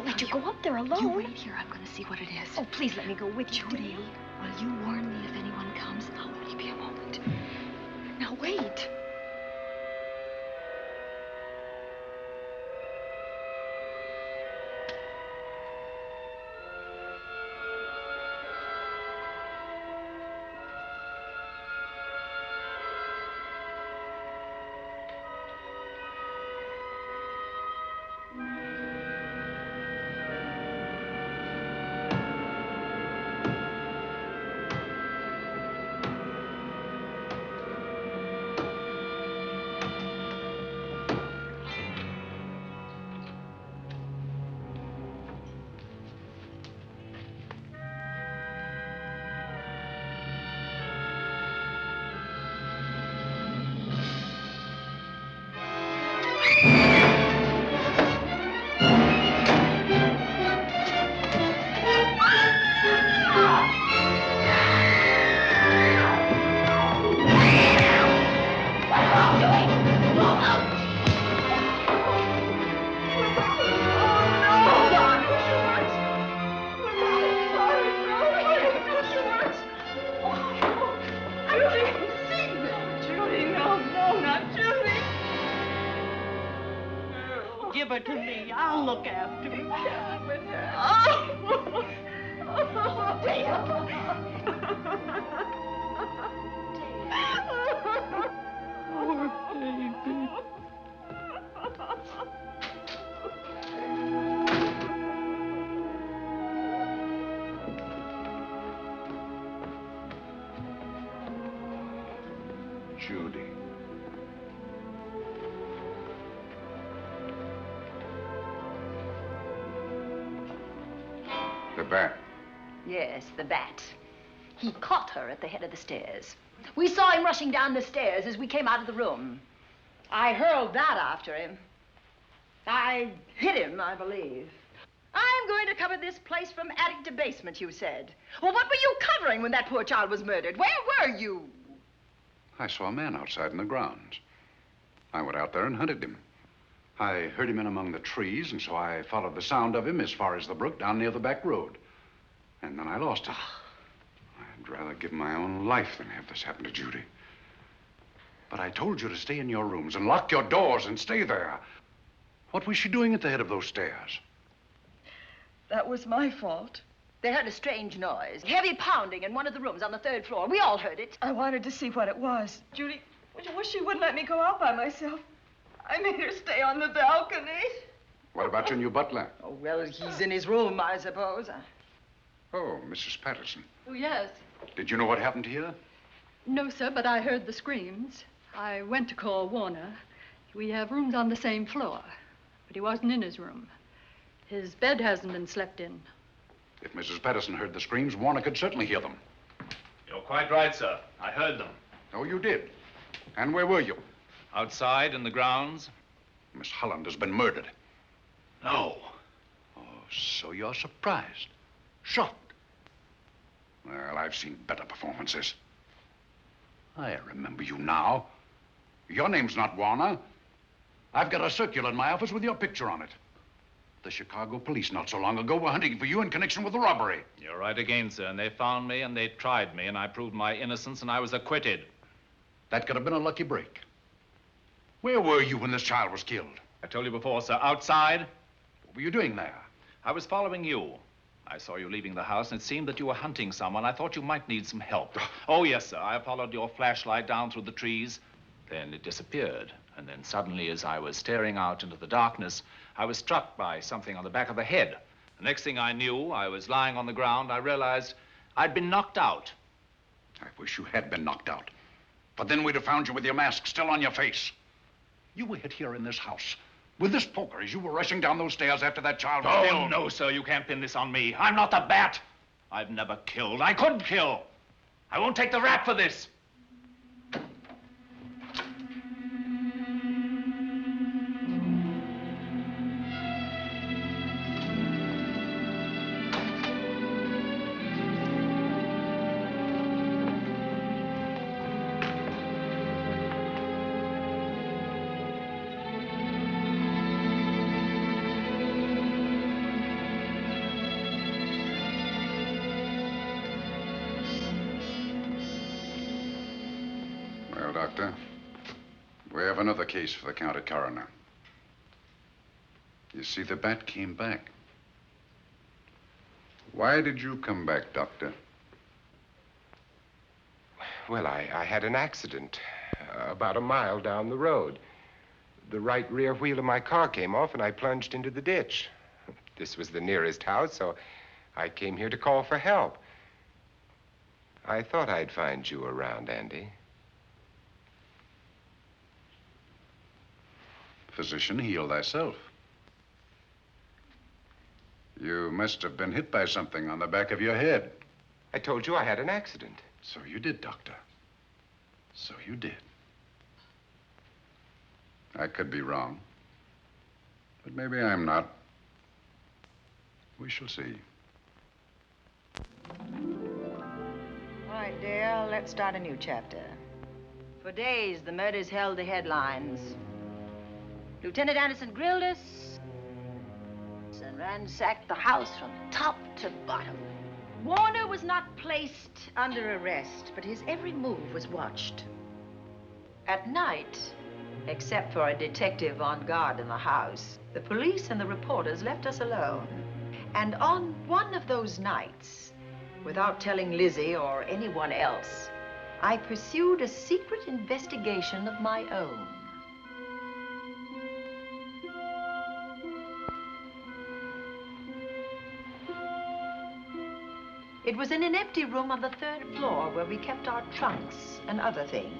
Let you go up there alone. You wait here. I'm going to see what it is. Oh, please let me go with you, Judy, will you warn me if anyone comes? I'll only be a moment. Now, wait. Give her to me. I'll look after her. Poor baby. Judy. The bat. Yes, the bat. He caught her at the head of the stairs. We saw him rushing down the stairs as we came out of the room. I hurled that after him. I hit him, I believe. I'm going to cover this place from attic to basement, you said. Well, what were you covering when that poor child was murdered? Where were you? I saw a man outside in the grounds. I went out there and hunted him. I heard him in among the trees, and so I followed the sound of him as far as the brook down near the back road. And then I lost him. I'd rather give my own life than have this happen to Judy. But I told you to stay in your rooms and lock your doors and stay there. What was she doing at the head of those stairs? That was my fault. They heard a strange noise. Heavy pounding in one of the rooms on the 3rd floor. We all heard it. I wanted to see what it was. Judy, I wish she wouldn't let me go out by myself. I made her stay on the balcony. What about your new butler? Oh, well, he's in his room, I suppose. Oh, Mrs. Patterson. Oh, yes. Did you know what happened here? No, sir, but I heard the screams. I went to call Warner. We have rooms on the same floor, but he wasn't in his room. His bed hasn't been slept in. If Mrs. Patterson heard the screams, Warner could certainly hear them. You're quite right, sir. I heard them. Oh, you did? And where were you? Outside in the grounds. Miss Hollander's been murdered. No. Oh, so you're surprised. Shocked. Well, I've seen better performances. I remember you now. Your name's not Warner. I've got a circular in my office with your picture on it. The Chicago police not so long ago were hunting for you in connection with the robbery. You're right again, sir. And they found me and they tried me and I proved my innocence and I was acquitted. That could have been a lucky break. Where were you when this child was killed? I told you before, sir. Outside. What were you doing there? I was following you. I saw you leaving the house, and it seemed that you were hunting someone. I thought you might need some help. Oh, yes, sir. I followed your flashlight down through the trees. Then it disappeared. And then suddenly, as I was staring out into the darkness, I was struck by something on the back of the head. The next thing I knew, I was lying on the ground. I realized I'd been knocked out. I wish you had been knocked out. But then we'd have found you with your mask still on your face. You were hit here in this house with this poker as you were rushing down those stairs after that child was killed. Oh, no, sir. You can't pin this on me. I'm not the bat. I've never killed. I couldn't kill. I won't take the rap for this. Doctor, we have another case for the county coroner. You see, the bat came back. Why did you come back, Doctor? Well, I had an accident about a mile down the road. The right rear wheel of my car came off and I plunged into the ditch. This was the nearest house, so I came here to call for help. I thought I'd find you around, Andy. Physician, heal thyself. You must have been hit by something on the back of your head. I told you I had an accident. So you did, Doctor. So you did. I could be wrong. But maybe I'm not. We shall see. All right, dear, let's start a new chapter. For days, the murders held the headlines. Lieutenant Anderson grilled us and ransacked the house from top to bottom. Warner was not placed under arrest, but his every move was watched. At night, except for a detective on guard in the house, the police and the reporters left us alone. And on one of those nights, without telling Lizzie or anyone else, I pursued a secret investigation of my own. It was in an empty room on the 3rd floor where we kept our trunks and other things.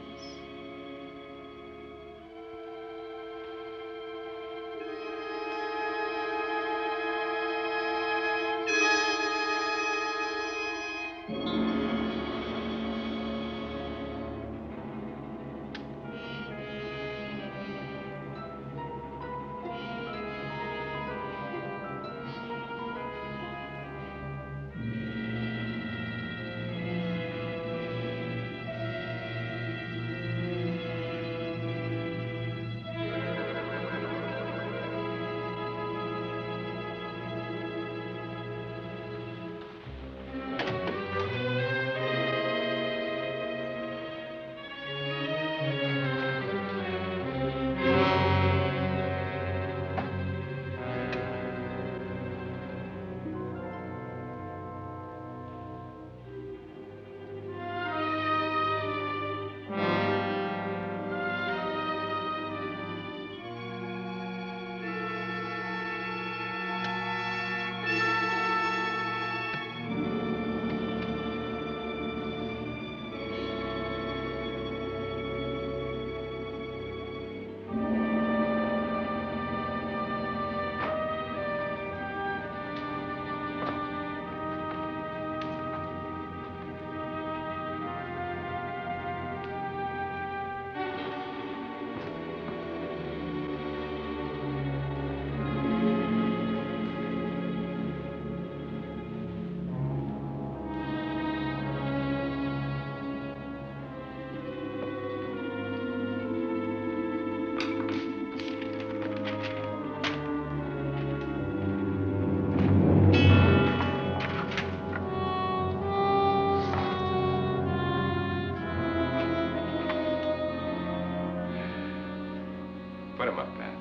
Put him up, Pat.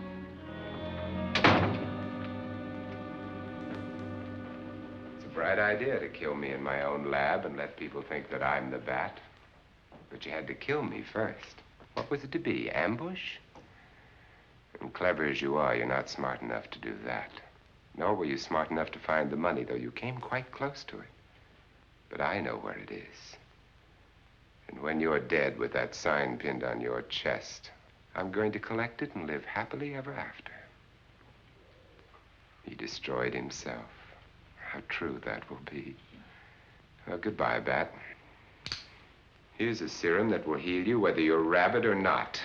It's a bright idea to kill me in my own lab and let people think that I'm the bat. But you had to kill me first. What was it to be, ambush? And clever as you are, you're not smart enough to do that. Nor were you smart enough to find the money, though you came quite close to it. But I know where it is. And when you're dead with that sign pinned on your chest, I'm going to collect it and live happily ever after. He destroyed himself. How true that will be. Well, goodbye, Bat. Here's a serum that will heal you whether you're rabid or not.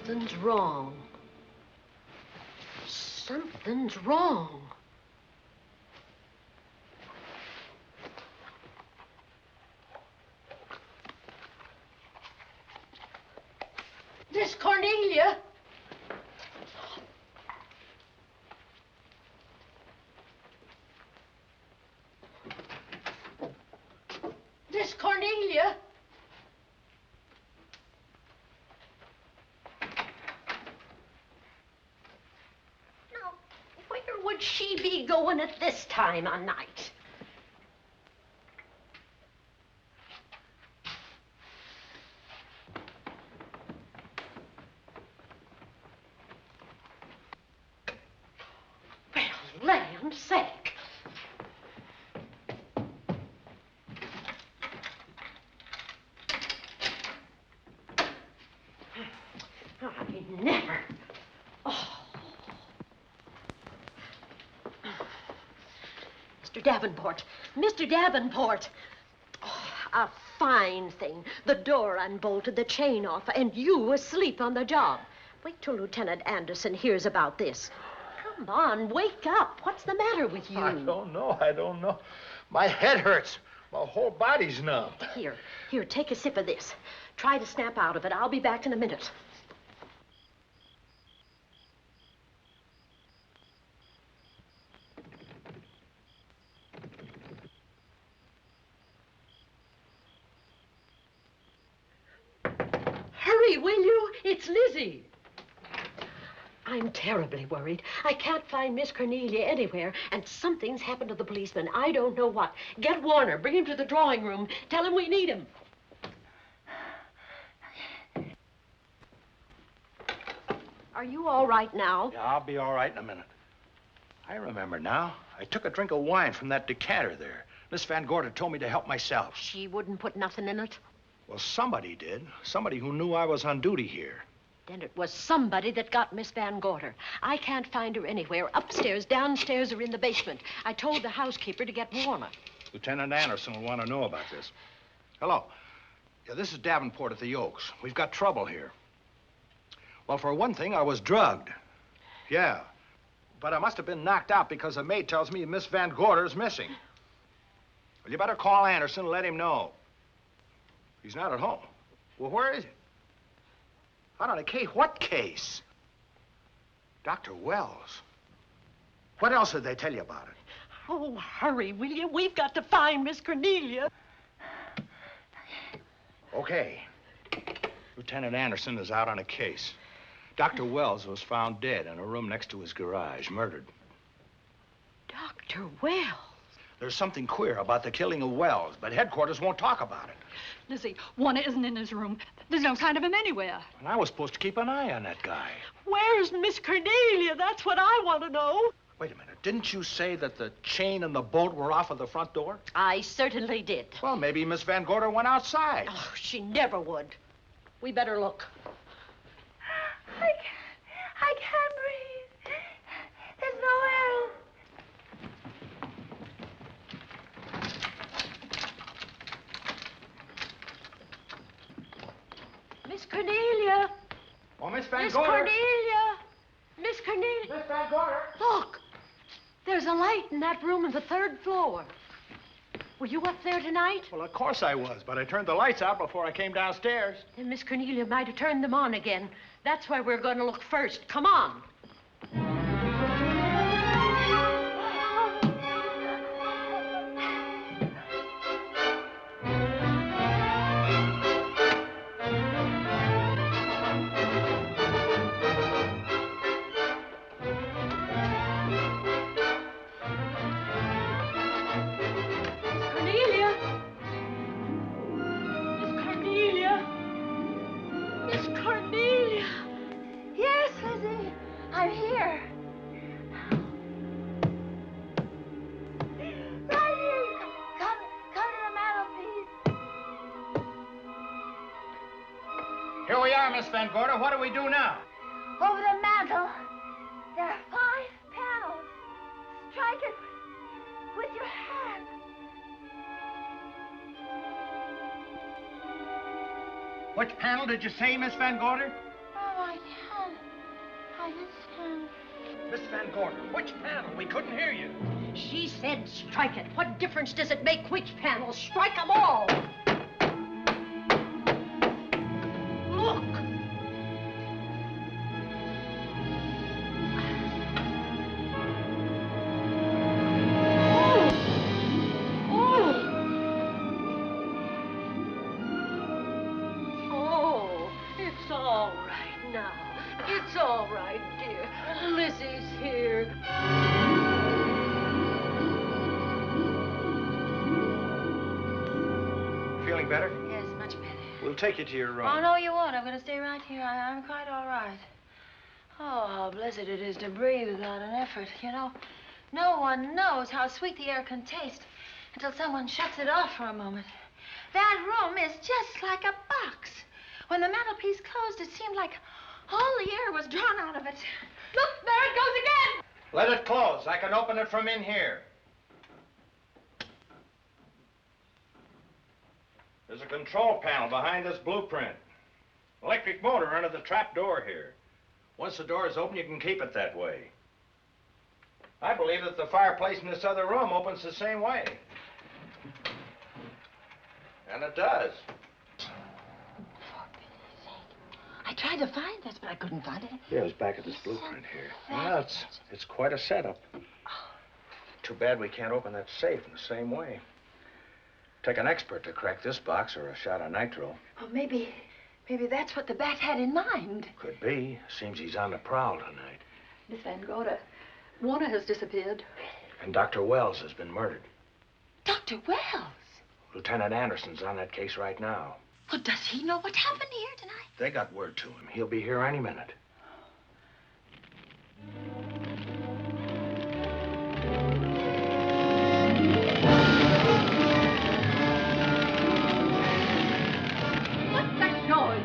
Something's wrong. Something's wrong. Miss Cornelia. Miss Cornelia. Where would she be going at this time of night? Well, land's sake. I never. Oh. Mr. Davenport. Mr. Davenport. Oh, a fine thing. The door unbolted, the chain off, and you asleep on the job. Wait till Lieutenant Anderson hears about this. Come on, wake up. What's the matter with you? I don't know. My head hurts. My whole body's numb. Here, take a sip of this. Try to snap out of it. I'll be back in a minute. Hurry, will you? It's Lizzie. I'm terribly worried. I can't find Miss Cornelia anywhere, and something's happened to the policeman. I don't know what. Get Warner. Bring him to the drawing room. Tell him we need him. Are you all right now? Yeah, I'll be all right in a minute. I remember now. I took a drink of wine from that decanter there. Miss Van Gorder told me to help myself. She wouldn't put nothing in it? Well, somebody did. Somebody who knew I was on duty here. Then it was somebody that got Miss Van Gorder. I can't find her anywhere. Upstairs, downstairs, or in the basement. I told the housekeeper to get Warner. Lieutenant Anderson will want to know about this. Hello. Yeah, this is Davenport at the Oaks. We've got trouble here. Well, for one thing, I was drugged. Yeah. But I must have been knocked out because the maid tells me Miss Van Gorder is missing. Well, you better call Anderson and let him know. He's not at home. Well, where is he? Out on a case? What case? Dr. Wells. What else did they tell you about it? Oh, hurry, will you? We've got to find Miss Cornelia. Okay. Lieutenant Anderson is out on a case. Dr. Wells was found dead in a room next to his garage, murdered. Dr. Wells? There's something queer about the killing of Wells, but headquarters won't talk about it. Lizzie, Warner isn't in his room. There's no sign of him anywhere. And I was supposed to keep an eye on that guy. Where's Miss Cornelia? That's what I want to know. Wait a minute. Didn't you say that the chain and the bolt were off of the front door? I certainly did. Well, maybe Miss Van Gorder went outside. Oh, she never would. We better look. I can't breathe. There's no air. Miss Cornelia. Oh, Miss Van Miss Gorder. Cornelia. Miss Cornelia. Miss Van Gorder. Look. There's a light in that room on the 3rd floor. Were you up there tonight? Well, of course I was, but I turned the lights out before I came downstairs. Then Miss Cornelia might have turned them on again. That's why we're going to look first. Come on. Yes, Lizzie. I'm here. Right here. Come to the mantelpiece. Here we are, Miss Van Gorder. What do we do now? Over the mantel, there are 5 panels. Strike it with your hand. Which panel did you say, Miss Van Gorder? Oh, I can't. I just can't. Miss Van Gorder, which panel? We couldn't hear you. She said strike it. What difference does it make which panel? Strike them all. Look. Oh, it's all right now. It's all right, dear. Lizzie's here. Feeling better? Yes, much better. We'll take you to your room. Oh, no, you won't. I'm going to stay right here. I'm quite all right. Oh, how blessed it is to breathe without an effort. You know, no one knows how sweet the air can taste until someone shuts it off for a moment. That room is just like a box. When the mantelpiece closed, it seemed like all the air was drawn out of it. Look, there it goes again. Let it close. I can open it from in here. There's a control panel behind this blueprint. Electric motor under the trap door here. Once the door is open, you can keep it that way. I believe that the fireplace in this other room opens the same way. And it does. I tried to find this, but I couldn't find it. Yeah, it's back at this blueprint here. Well, it's quite a setup. Too bad we can't open that safe in the same way. Take an expert to crack this box or a shot of nitro. Well, maybe that's what the bat had in mind. Could be. Seems he's on the prowl tonight. Miss Van Gorder, Warner has disappeared. And Dr. Wells has been murdered. Dr. Wells? Lieutenant Anderson's on that case right now. Well, does he know what happened here tonight? They got word to him. He'll be here any minute. What's that noise?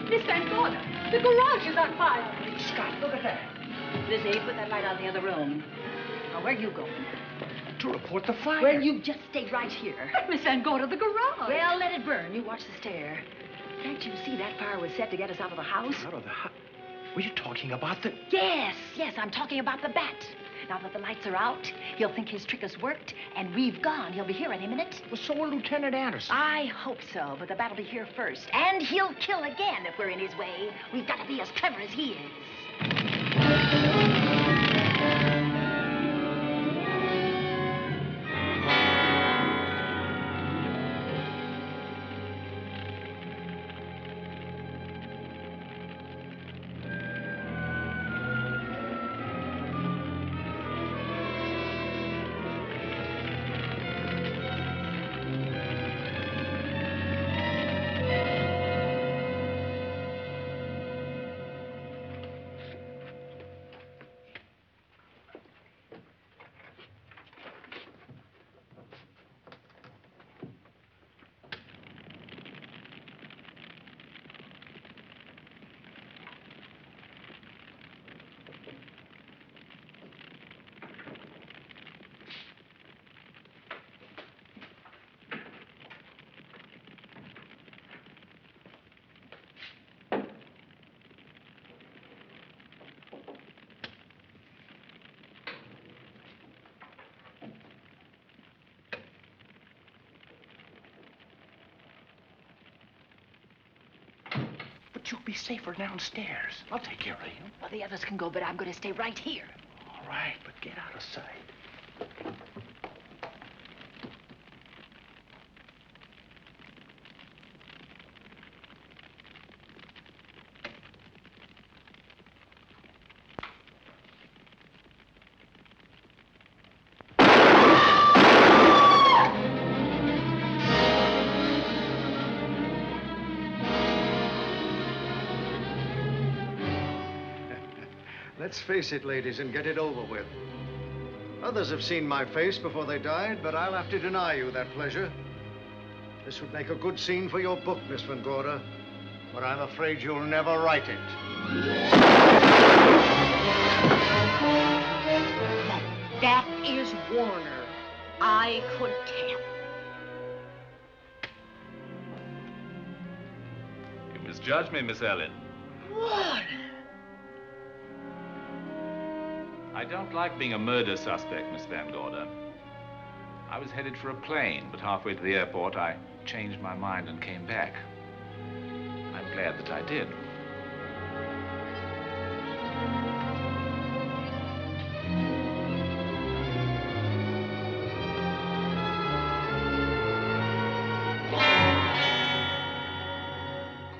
Miss Van Gorder, the garage is on fire. Scott, look at that. Lizzie, put that light on the other room. Now, where you going? to report the fire. Well, you just stay right here. But Miss Van Gorder, the garage. Well, let it burn. You watch the stair. Can't you see that fire was set to get us out of the house? Out of the house? Were you talking about the... Yes, I'm talking about the bat. Now that the lights are out, he'll think his trick has worked, and we've gone. He'll be here any minute. Well, so will Lieutenant Anderson. I hope so, but the bat will be here first. And he'll kill again if we're in his way. We've got to be as clever as he is. You'll be safer downstairs. I'll take care of you. Well, the others can go, but I'm going to stay right here. All right, but get out of sight. Let's face it, ladies, and get it over with. Others have seen my face before they died, but I'll have to deny you that pleasure. This would make a good scene for your book, Miss Van Gorder, but I'm afraid you'll never write it. That is Warner. I could tell. You misjudged me, Miss Ellen. Warner! I don't like being a murder suspect, Miss Van Gorder. I was headed for a plane, but halfway to the airport, I changed my mind and came back. I'm glad that I did.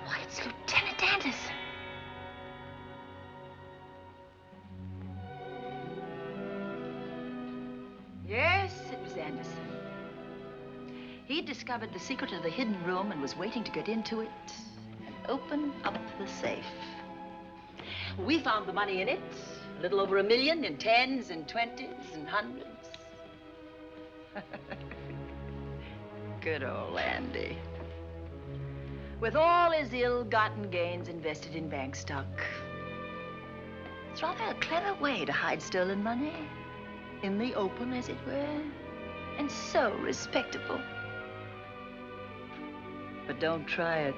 Why, it's Lieutenant Anderson. Yes, it was Anderson. He'd discovered the secret of the hidden room and was waiting to get into it and open up the safe. We found the money in it, a little over $1 million in tens and twenties and hundreds. Good old Andy. With all his ill-gotten gains invested in bank stock. It's rather a clever way to hide stolen money. In the open, as it were, and so respectable. But don't try it.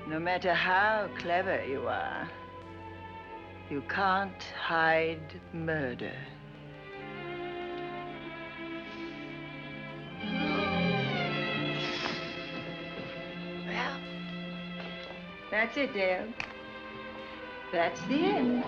No matter how clever you are, you can't hide murder. Well, that's it, Dale. That's the end.